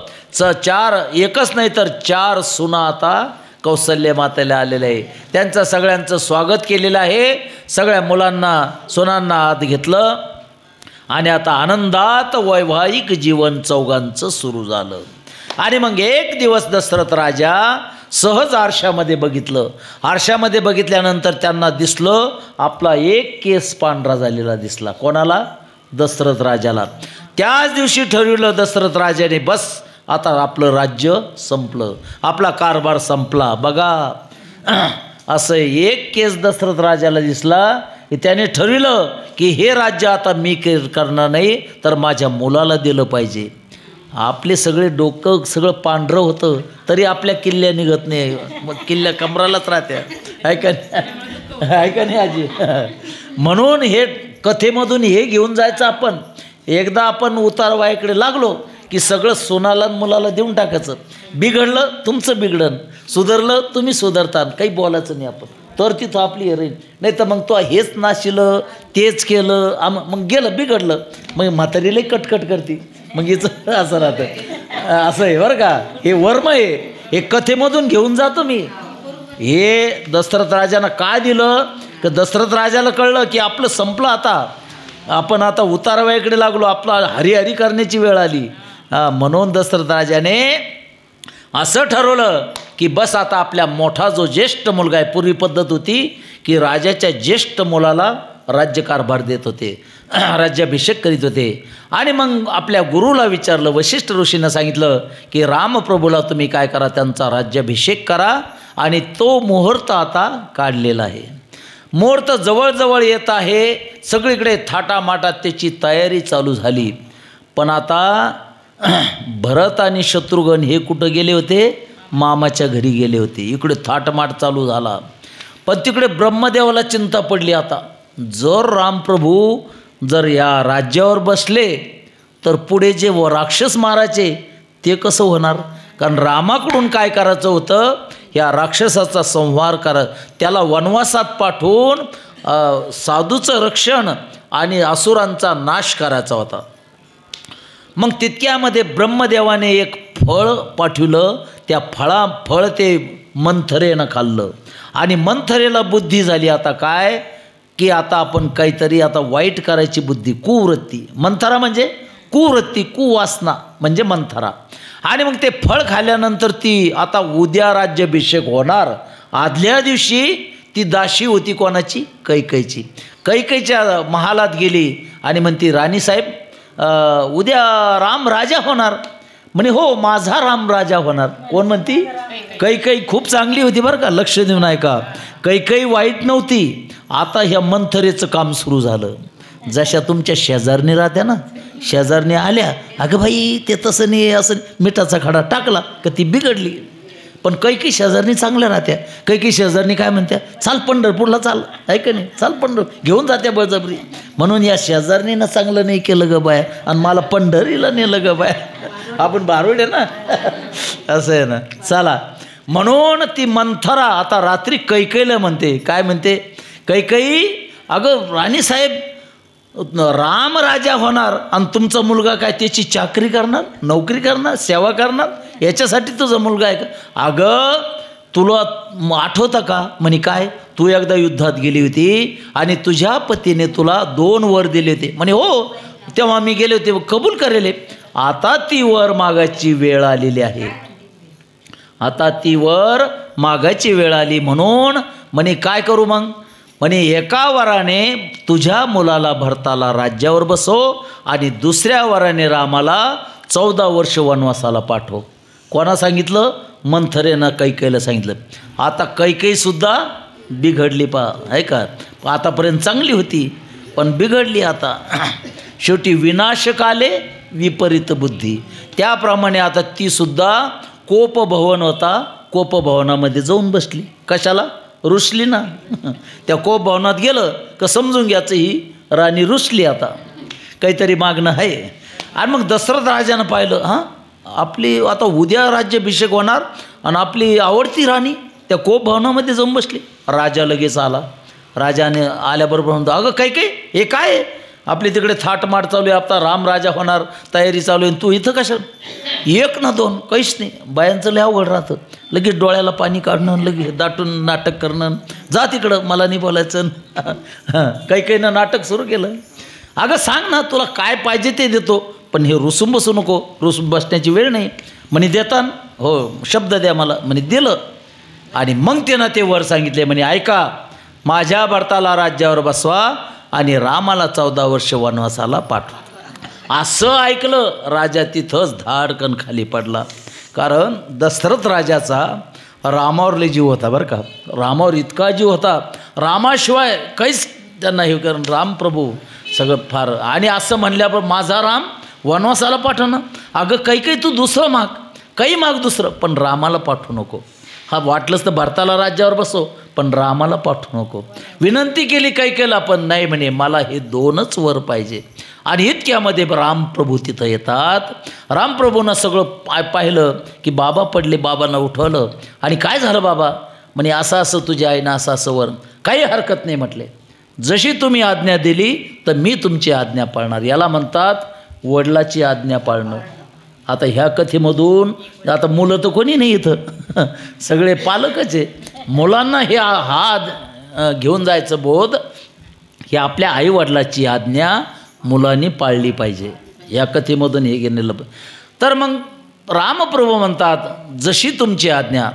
Speaker 1: एकच नाही तर 4 सुना आता कौसल्य मातेला आलेलं आहे. त्यांचं सगळ्यांचं स्वागत केलेलं आहे. सगळ्या मुलांना सुनांना आत घेतलं. आणि आता आनंदात वैवाहिक जीवन चौघांचं सुरू झालं. आणि मग एक दिवस दशरथ राजा सहज आरशामध्ये बघितलं. आरशामध्ये बघितल्यानंतर त्यांना दिसलं आपला एक केस पांढरा झालेला दिसला. कोणाला? दशरथ राजाला. त्याच दिवशी ठरविलं दशरथ राजाने, बस आता आपलं राज्य संपलं, आपला कारभार संपला. बघा असं एक केस दशरथ राजाला दिसला की त्याने ठरविलं की हे राज्य आता मी करणार नाही तर माझ्या मुलाला दिलं पाहिजे. आपले सगळे डोकं सगळं पांढरं होतं तरी आपल्या किल्ल्या निघत नाही. मग किल्ल्या कमरालाच राहत्या, ऐका नाही आजी. म्हणून हे कथेमधून हे घेऊन जायचं आपण. एकदा आपण उतारवायकडे लागलो की सगळं सोनाला मुलाला देऊन टाकायचं. बिघडलं तुमचं बिघडन, सुधारलं तुम्ही सुधारता, काही बोलायचं नाही आपण, तर तिथं आपली हे राहील. नाही तर मग तो हेच नाशिलं तेच केलं मग गेलं बिघडलं, मग म्हातारीलाही कटकट करते. मग हिचं असं राहतं. असं आहे बरं का, हे वर्म आहे, हे कथेमधून घेऊन जातो मी. हे दशरथ राजानं काय दिलं की दशरथ राजाला कळलं की आपलं संपलं आता, आपण आता उतारवायकडे लागलो, आपला हरिहरी करण्याची वेळ आली. म्हणून दशरथ राजाने असं ठरवलं की बस आता आपल्या मोठा जो ज्येष्ठ मुलगा आहे, पूर्वी पद्धत होती की राजाच्या ज्येष्ठ मुलाला राज्यकारभार देत होते, राज्याभिषेक करीत होते. आणि मग आपल्या गुरुला विचारलं, वशिष्ठ ऋषीनं सांगितलं की रामप्रभूला तुम्ही काय करा, त्यांचा राज्याभिषेक करा. आणि तो मुहूर्त आता काढलेला आहे. मुहूर्त जवळजवळ येत आहे, सगळीकडे थाटामाटात त्याची तयारी चालू झाली. पण आता भरत आणि शत्रुघ्न हे कुठं गेले होते, मामाच्या घरी गेले होते. इकडे थाटमाट चालू झाला. पण तिकडे ब्रह्मदेवाला चिंता पडली. आता जर रामप्रभू जर या राज्यावर बसले तर पुढे जे राक्षस मारायचे ते कसं होणार. कारण रामाकडून काय करायचं होतं, या राक्षसाचा संहार करा, त्याला वनवासात पाठवून साधूचं रक्षण आणि असुरांचा नाश करायचा होता. मग तितक्यामध्ये ब्रह्मदेवाने एक फळ पाठवलं. त्या फळ ते मंथरेनं खाल्लं आणि मंथरेला बुद्धी झाली. आता काय की आता आपण काहीतरी आता वाईट करायची बुद्धी, कुवृत्ती. मंथरा म्हणजे कुवृत्ती, कुवासना म्हणजे मंथरा. आणि मग ते फळ खाल्ल्यानंतर ती आता उद्या राज्याभिषेक होणार. आदल्या दिवशी ती दाशी होती कोणाची, कैकेयीची. कैकेयीच्या महालात गेली आणि म्हणती राणीसाहेब उद्या राम राजा होणार. म्हणे हो माझा राम राजा होणार. कोण म्हणती, कैकेयी. खूप चांगली होती बरं का, लक्ष देऊन ऐका. कैकेयी वाईट नव्हती. आता ह्या मंथरेचं काम सुरू झालं. जशा तुमच्या शेजारणी राहत्या ना, शेजारणी आल्या, अगं बाई ते तसं नाही असं, मिठाचा खडा टाकला का ती बिघडली. पण कैकेयी शेजारणी चांगल्या राहत्या. कैकेयी शेजारणी काय म्हणत्या, चाल पंढरपूरला चाल, आहे का नाही, चाल घेऊन जात्या बळजबरी. म्हणून या शेजारणीनं चांगलं नाही केलं ग बाय आणि मला पंढरीला नेलं ग बाय. आपण बारूड आहे ना, असं आहे ना. चला, म्हणून ती मंथरा आता रात्री कैकेयीला म्हणते, काय म्हणते, कैकेयी अगं राणीसाहेब राम राजा होणार आणि तुमचा मुलगा काय त्याची चाकरी करणार, नोकरी करणार, सेवा करणार, याच्यासाठी तुझा मुलगा आहे का. अगं तुला आठवतं का, म्हणे काय, तू एकदा युद्धात गेली होती आणि तुझ्या पतीने तुला 2 वर दिले होते. म्हणे हो तेव्हा मी गेले होते, कबूल करेले. आता ती वर मागायची वेळ आलेली आहे. आता ती वर मागायची वेळ आली. म्हणून म्हणे काय करू मग, म्हणे एका वराने तुझ्या मुलाला भरताला राज्यावर बसव आणि दुसऱ्या वराने रामाला 14 वर्ष वनवासाला पाठव. कोणा सांगितलं, मंथरेनं कैकेयीला सांगितलं. आता कैकेयीसुद्धा बिघडली आहे का. आतापर्यंत चांगली होती पण बिघडली आता. शेवटी विनाशकाले विपरीत बुद्धी. त्याप्रमाणे आता तीसुद्धा कोपभवन होता, कोपभवनामध्ये जाऊन बसली. कशाला, रुसली ना. त्या कोपभवनात गेलं का समजून घ्यायचं ही राणी रुसली, आता काहीतरी मागणं आहे. आणि मग दशरथ राजानं पाहिलं, हां आपली आता उद्या राज्याभिषेक होणार आणि आपली आवडती राणी त्या कोपभवनामध्ये जाऊन बसली. राजा लगेच आला. राजाने आल्याबरोबर म्हणतो, अगं कैकेयी हे काय आहे, आपली तिकडे थाटमाट चालू आहे, आता राम राजा होणार, तयारी चालू आहे, तू इथं कशा. 1 ना 2 काहीच नाही. बायांचं लय अवघड राहतं. लगेच डोळ्याला पाणी काढणं, लगेच दाटून नाटक करणं, जा तिकडं मला नाही बोलायचं. कैकेयीनं नाटक सुरू केलं. अगं सांग ना तुला काय पाहिजे ते देतो, पण हे रुसून बसू नको, रुसून बसण्याची वेळ नाही. म्हणे देतान, हो शब्द द्या मला. म्हणे दिलं. आणि मग त्यानं ते वर सांगितले, म्हणे ऐका माझ्या भरताला राज्यावर बसवा आणि रामाला 14 वर्ष वनवासाला पाठवा. असं ऐकलं राजा तिथंच धाडकन खाली पडला. कारण दशरथ राजाचा रामावर लय जीव होता बरं का. रामावर इतका जीव होता, रामाशिवाय काहीच त्यांना हे. कारण रामप्रभू सगळं फार. आणि असं म्हणल्यावर माझा राम वनवासाला पाठवणं, अगं कैकेयी तू दुसरं माग, काही माग दुसरं, पण रामाला पाठवू नको. हा वाटलंच तर भरताला राज्यावर बसव, पण रामाला पाठवू नको. विनंती केली कैकेयीला, पण नाही म्हणे, मला हे 2च वर पाहिजे. आणि इतक्यामध्ये रामप्रभू तिथं येतात. रामप्रभूंना सगळं पाहिलं की बाबा पडले, बाबांना उठवलं. आणि काय झालं बाबा? म्हणे असं असं तुझ्या आईनं असं असं वर. काही हरकत नाही म्हटले, जशी तुम्ही आज्ञा दिली तर मी तुमची आज्ञा पाळणार. याला म्हणतात वडिलाची आज्ञा पाळणं. आता ह्या कथेमधून आता मुलं तर कोणी नाही इथं, सगळे पालकच आहे. मुलांना हे हा घेऊन जायचं बोध, ही आपल्या आईवडिलाची आज्ञा मुलांनी पाळली पाहिजे. या कथेमधून हे गेलेलं. तर मग रामप्रभू म्हणतात जशी तुमची आज्ञा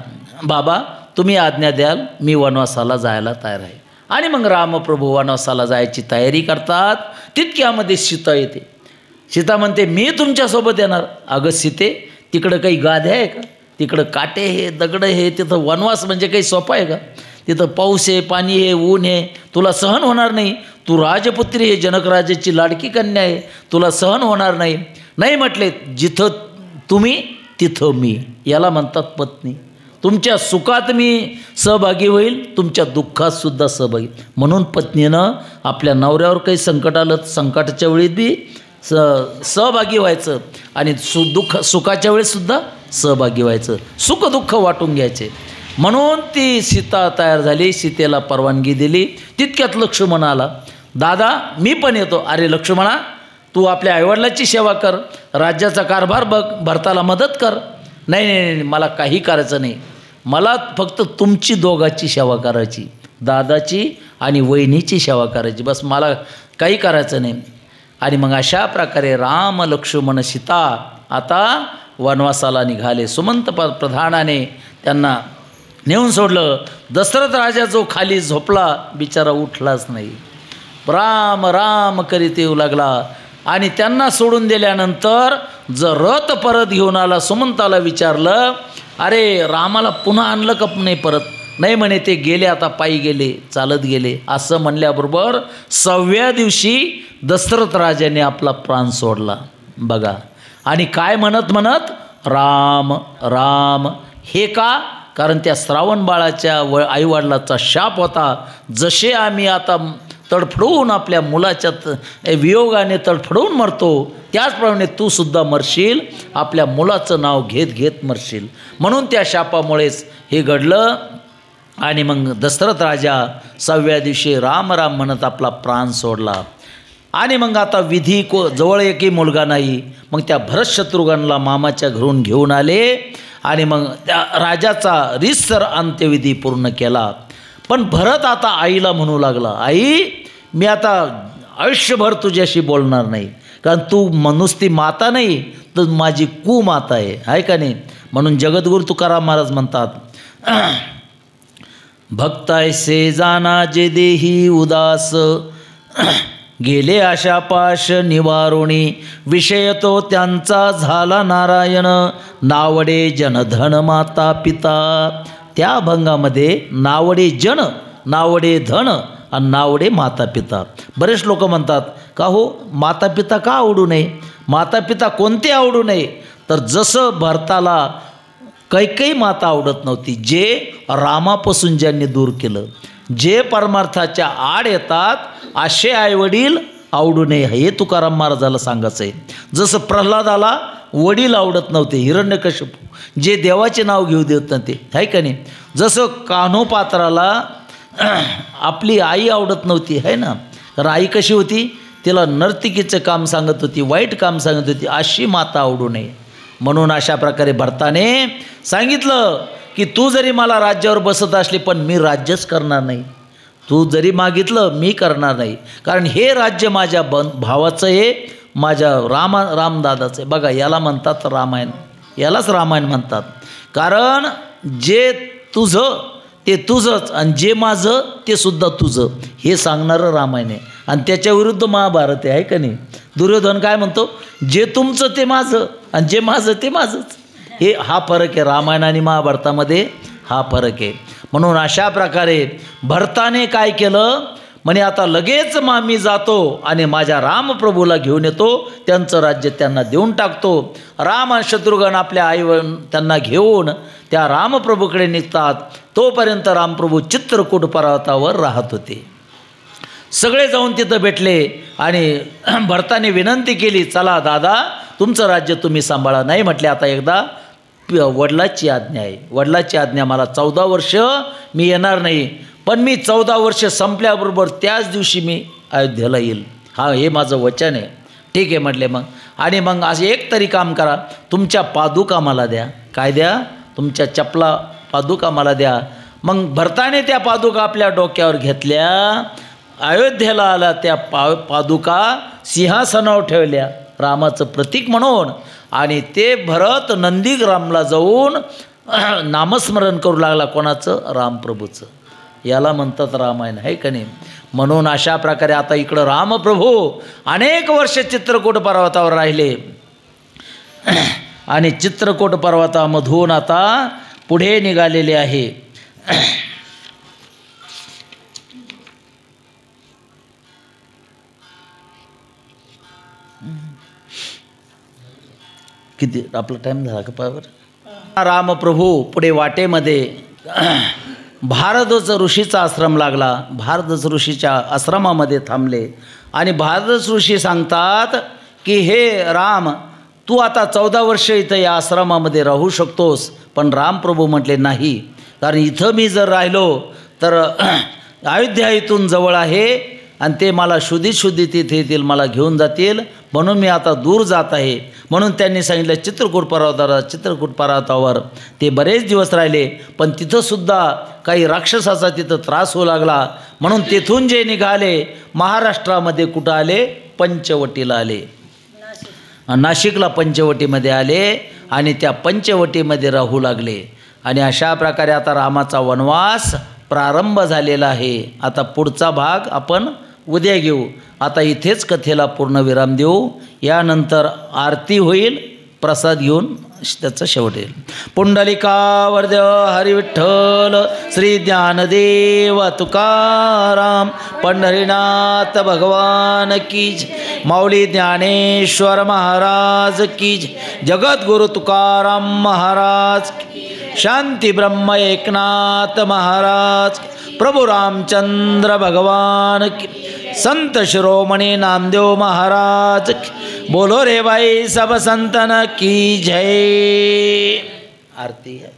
Speaker 1: बाबा, तुम्ही आज्ञा द्याल, मी वनवासाला जायला तयार आहे. आणि मग रामप्रभू वनवासाला जायची तयारी करतात. तितक्यामध्ये सीता येते. सीता म्हणते मी तुमच्यासोबत येणार. अगं सीते, तिकडं काही गाद्या आहे का? तिकडं काटे हे, दगडं हे, तिथं वनवास म्हणजे काही सोपं आहे का? तिथं पाऊस आहे, पाणी आहे, ऊन आहे, तुला सहन होणार नाही. तू राजपुत्री आहे, जनकराजाची लाडकी कन्या आहे, तुला सहन होणार नाही. नाही म्हटले, जिथं तुम्ही तिथं मी. याला म्हणतात पत्नी. तुमच्या सुखात मी सहभागी होईल, तुमच्या दुःखातसुद्धा सहभागी. म्हणून पत्नीनं आपल्या नवऱ्यावर काही संकट आलं, संकटाच्या वेळी बी सहभागी व्हायचं. आणि सुखाच्या वेळेसुद्धा सहभागी व्हायचं. सुख दुःख वाटून घ्यायचे. म्हणून ती सीता तयार झाली. सीतेला परवानगी दिली. तितक्यात लक्ष्मण आला. दादा मी पण येतो. अरे लक्ष्मणा, तू आपल्या आईवडिलाची सेवा कर, राज्याचा कारभार बघ, भरताला मदत कर. नाही नाही नाही, मला काही करायचं नाही. मला फक्त तुमची दोघाची सेवा करायची, दादाची आणि वहिनीची सेवा करायची, बस, मला काही करायचं नाही. आणि मग अशा प्रकारे राम लक्ष्मण सीता आता वनवासाला निघाले. सुमंत प्रधानाने त्यांना नेऊन सोडलं. दशरथ राजा जो खाली झोपला, बिचारा उठलाच नाही. राम राम करीत येऊ लागला. आणि त्यांना सोडून दिल्यानंतर जर रथ परत घेऊन आला, सुमंताला विचारलं, अरे रामाला पुन्हा आणलं का नाही परत? नाही म्हणे, ते गेले, आता पायी गेले, चालत गेले. असं म्हणल्याबरोबर 6व्या दिवशी दशरथ राजाने आपला प्राण सोडला. बघा. आणि काय म्हणत म्हणत राम राम. हे का? कारण त्या श्रावण बाळाच्या आईवडिलाचा शाप होता. जसे आम्ही आता तडफडून आपल्या मुलाच्या वियोगाने तडफडून मरतो, त्याचप्रमाणे तू सुद्धा मरशील, आपल्या मुलाचं नाव घेत घेत मरशील. म्हणून त्या शापामुळेच हे घडलं. आणि मग दशरथ राजा 6व्या दिवशी राम राम म्हणत आपला प्राण सोडला. आणि मग आता विधी जवळ एकही मुलगा नाही. मग त्या भरत शत्रुघ्नला मामाच्या घरून घेऊन आले. आणि मग त्या राजाचा रीतसर अंत्यविधी पूर्ण केला. पण भरत आता आईला म्हणू लागला, आई मी आता आयुष्यभर तुझ्याशी बोलणार नाही, कारण तू नुसती माता नाही तर माझी कुमाता आहे का नाही? म्हणून जगद्गुरु तुकाराम महाराज म्हणतात, भक्तायसे जाना जे देही उदास, गेले आशा पाश निवारुणी, विषय तो त्यांचा झाला नारायण, नावडे जनधन माता पिता. त्या अभंगामध्ये नावडे जन, नावडे धन आणि नावडे माता पिता. बरेच लोक म्हणतात का हो माता पिता का आवडू नये? माता पिता कोणते आवडू नये? तर जसं भरताला कैकेयी माता आवडत नव्हती, जे रामापासून ज्यांनी दूर केलं, जे परमार्थाच्या आड येतात, असे आईवडील आवडू नये, हे तुकाराम महाराजाला सांगायचं आहे. जसं प्रल्हादाला वडील आवडत नव्हते, हिरण्यकश्यपू, जे देवाचे नाव घेऊ देत नव्हते, आहे का नाही? जसं कान्होपात्राला आपली आई आवडत नव्हती, आहे ना? कारण आई कशी होती? तिला नर्तिकीचं काम सांगत होती, वाईट काम सांगत होती. अशी माता आवडू नये. म्हणून अशा प्रकारे भरताने सांगितलं की तू जरी मला राज्यावर बसत असली, पण मी राज्यच करणार नाही. तू जरी मागितलं, मी करणार नाही, कारण हे राज्य माझ्या भावाचं आहे, माझ्या रामदादाचं आहे. बघा, याला म्हणतात रामायण, यालाच रामायण म्हणतात. कारण जे तुझं ते तुझंच आणि जे माझं ते सुद्धा तुझं, हे सांगणारं रामायण आहे. आणि त्याच्या विरुद्ध महाभारत आहे का नाही? दुर्योधन काय म्हणतो? जे तुमचं ते माझं आणि जे माझं ते माझंच. हा फरक आहे रामायण आणि महाभारतामध्ये, हा फरक आहे. म्हणून अशा प्रकारे भरताने काय केलं? म्हणे आता लगेच मी जातो आणि माझ्या रामप्रभूला घेऊन येतो, त्यांचं राज्य त्यांना देऊन टाकतो. राम आणि शत्रुघ्न आपल्या त्यांना घेऊन त्या रामप्रभूकडे निघतात. तोपर्यंत रामप्रभू चित्रकूट पर्वतावर राहत होते. सगळे जाऊन तिथं भेटले आणि भरताने विनंती केली, चला दादा तुमचं राज्य तुम्ही सांभाळा. नाही म्हटले, आता एकदा वडिलाची आज्ञा आहे, वडिलाची आज्ञा, मला 14 वर्ष मी येणार नाही, पण मी 14 वर्ष संपल्याबरोबर त्याच दिवशी मी अयोध्येला येईल, हा हे माझं वचन आहे. ठीक आहे म्हटले. मग आणि मग असे एक तरी काम करा, तुमच्या पादुका मला द्या. काय द्या? तुमच्या चपला पादुका मला द्या. मग भरताने त्या पादुका आपल्या डोक्यावर घेतल्या, अयोध्येला आला, त्या पादुका सिंहासनावर ठेवल्या रामाचं प्रतीक म्हणून. आणि ते भरत नंदीग्रामला जाऊन नामस्मरण करू लागला. कोणाचं? रामप्रभूचं. याला म्हणतात रामायण, आहे का नाही? म्हणून अशा प्रकारे आता इकडं रामप्रभू अनेक वर्ष चित्रकूट पर्वतावर राहिले आणि चित्रकूट पर्वतामधून आता पुढे निघालेले आहे. किती आपला टाईम झाला का पावर? रामप्रभू पुढे वाटेमध्ये भारद्वाज ऋषीचा आश्रम लागला. भारद्वाज ऋषीच्या आश्रमामध्ये थांबले आणि भारद्वाज ऋषी सांगतात की हे राम, तू आता 14 वर्ष इथं या आश्रमामध्ये राहू शकतोस. पण रामप्रभू म्हटले नाही, कारण इथं मी जर राहिलो तर अयोध्या इथून जवळ आहे आणि ते मला शुद्धीत तिथे येतील, मला घेऊन जातील, म्हणून मी आता दूर जात आहे. म्हणून त्यांनी सांगितलं चित्रकूट पर्वतावर ते बरेच दिवस राहिले. पण तिथंसुद्धा काही राक्षसाचा तिथं त्रास होऊ लागला. म्हणून तिथून जे निघाले महाराष्ट्रामध्ये कुठं आले? पंचवटीला आले. नाशिकला पंचवटीमध्ये आले आणि त्या पंचवटीमध्ये राहू लागले. आणि अशा प्रकारे आता रामाचा वनवास प्रारंभ झालेला आहे. आता पुढचा भाग आपण उद्या घेऊ. आता इथेच कथेला पूर्ण विराम देऊ. यानंतर आरती होईल, प्रसाद घेऊन त्याचा शेवट येईल. पुंडलिकावर्ध हरी विठ्ठल श्री ज्ञानदेव तुकाराम पंढरीनाथ भगवान की जय. माऊली ज्ञानेश्वर महाराज की जय. जगद्गुरु तुकाराम महाराज की. शांती ब्रह्म एकनाथ महाराज. प्रभु रामचंद्र भगवान की. संत शिरोमणी नामदेव महाराज की. बोलो रे भाई सब संतन की जय. आरती है.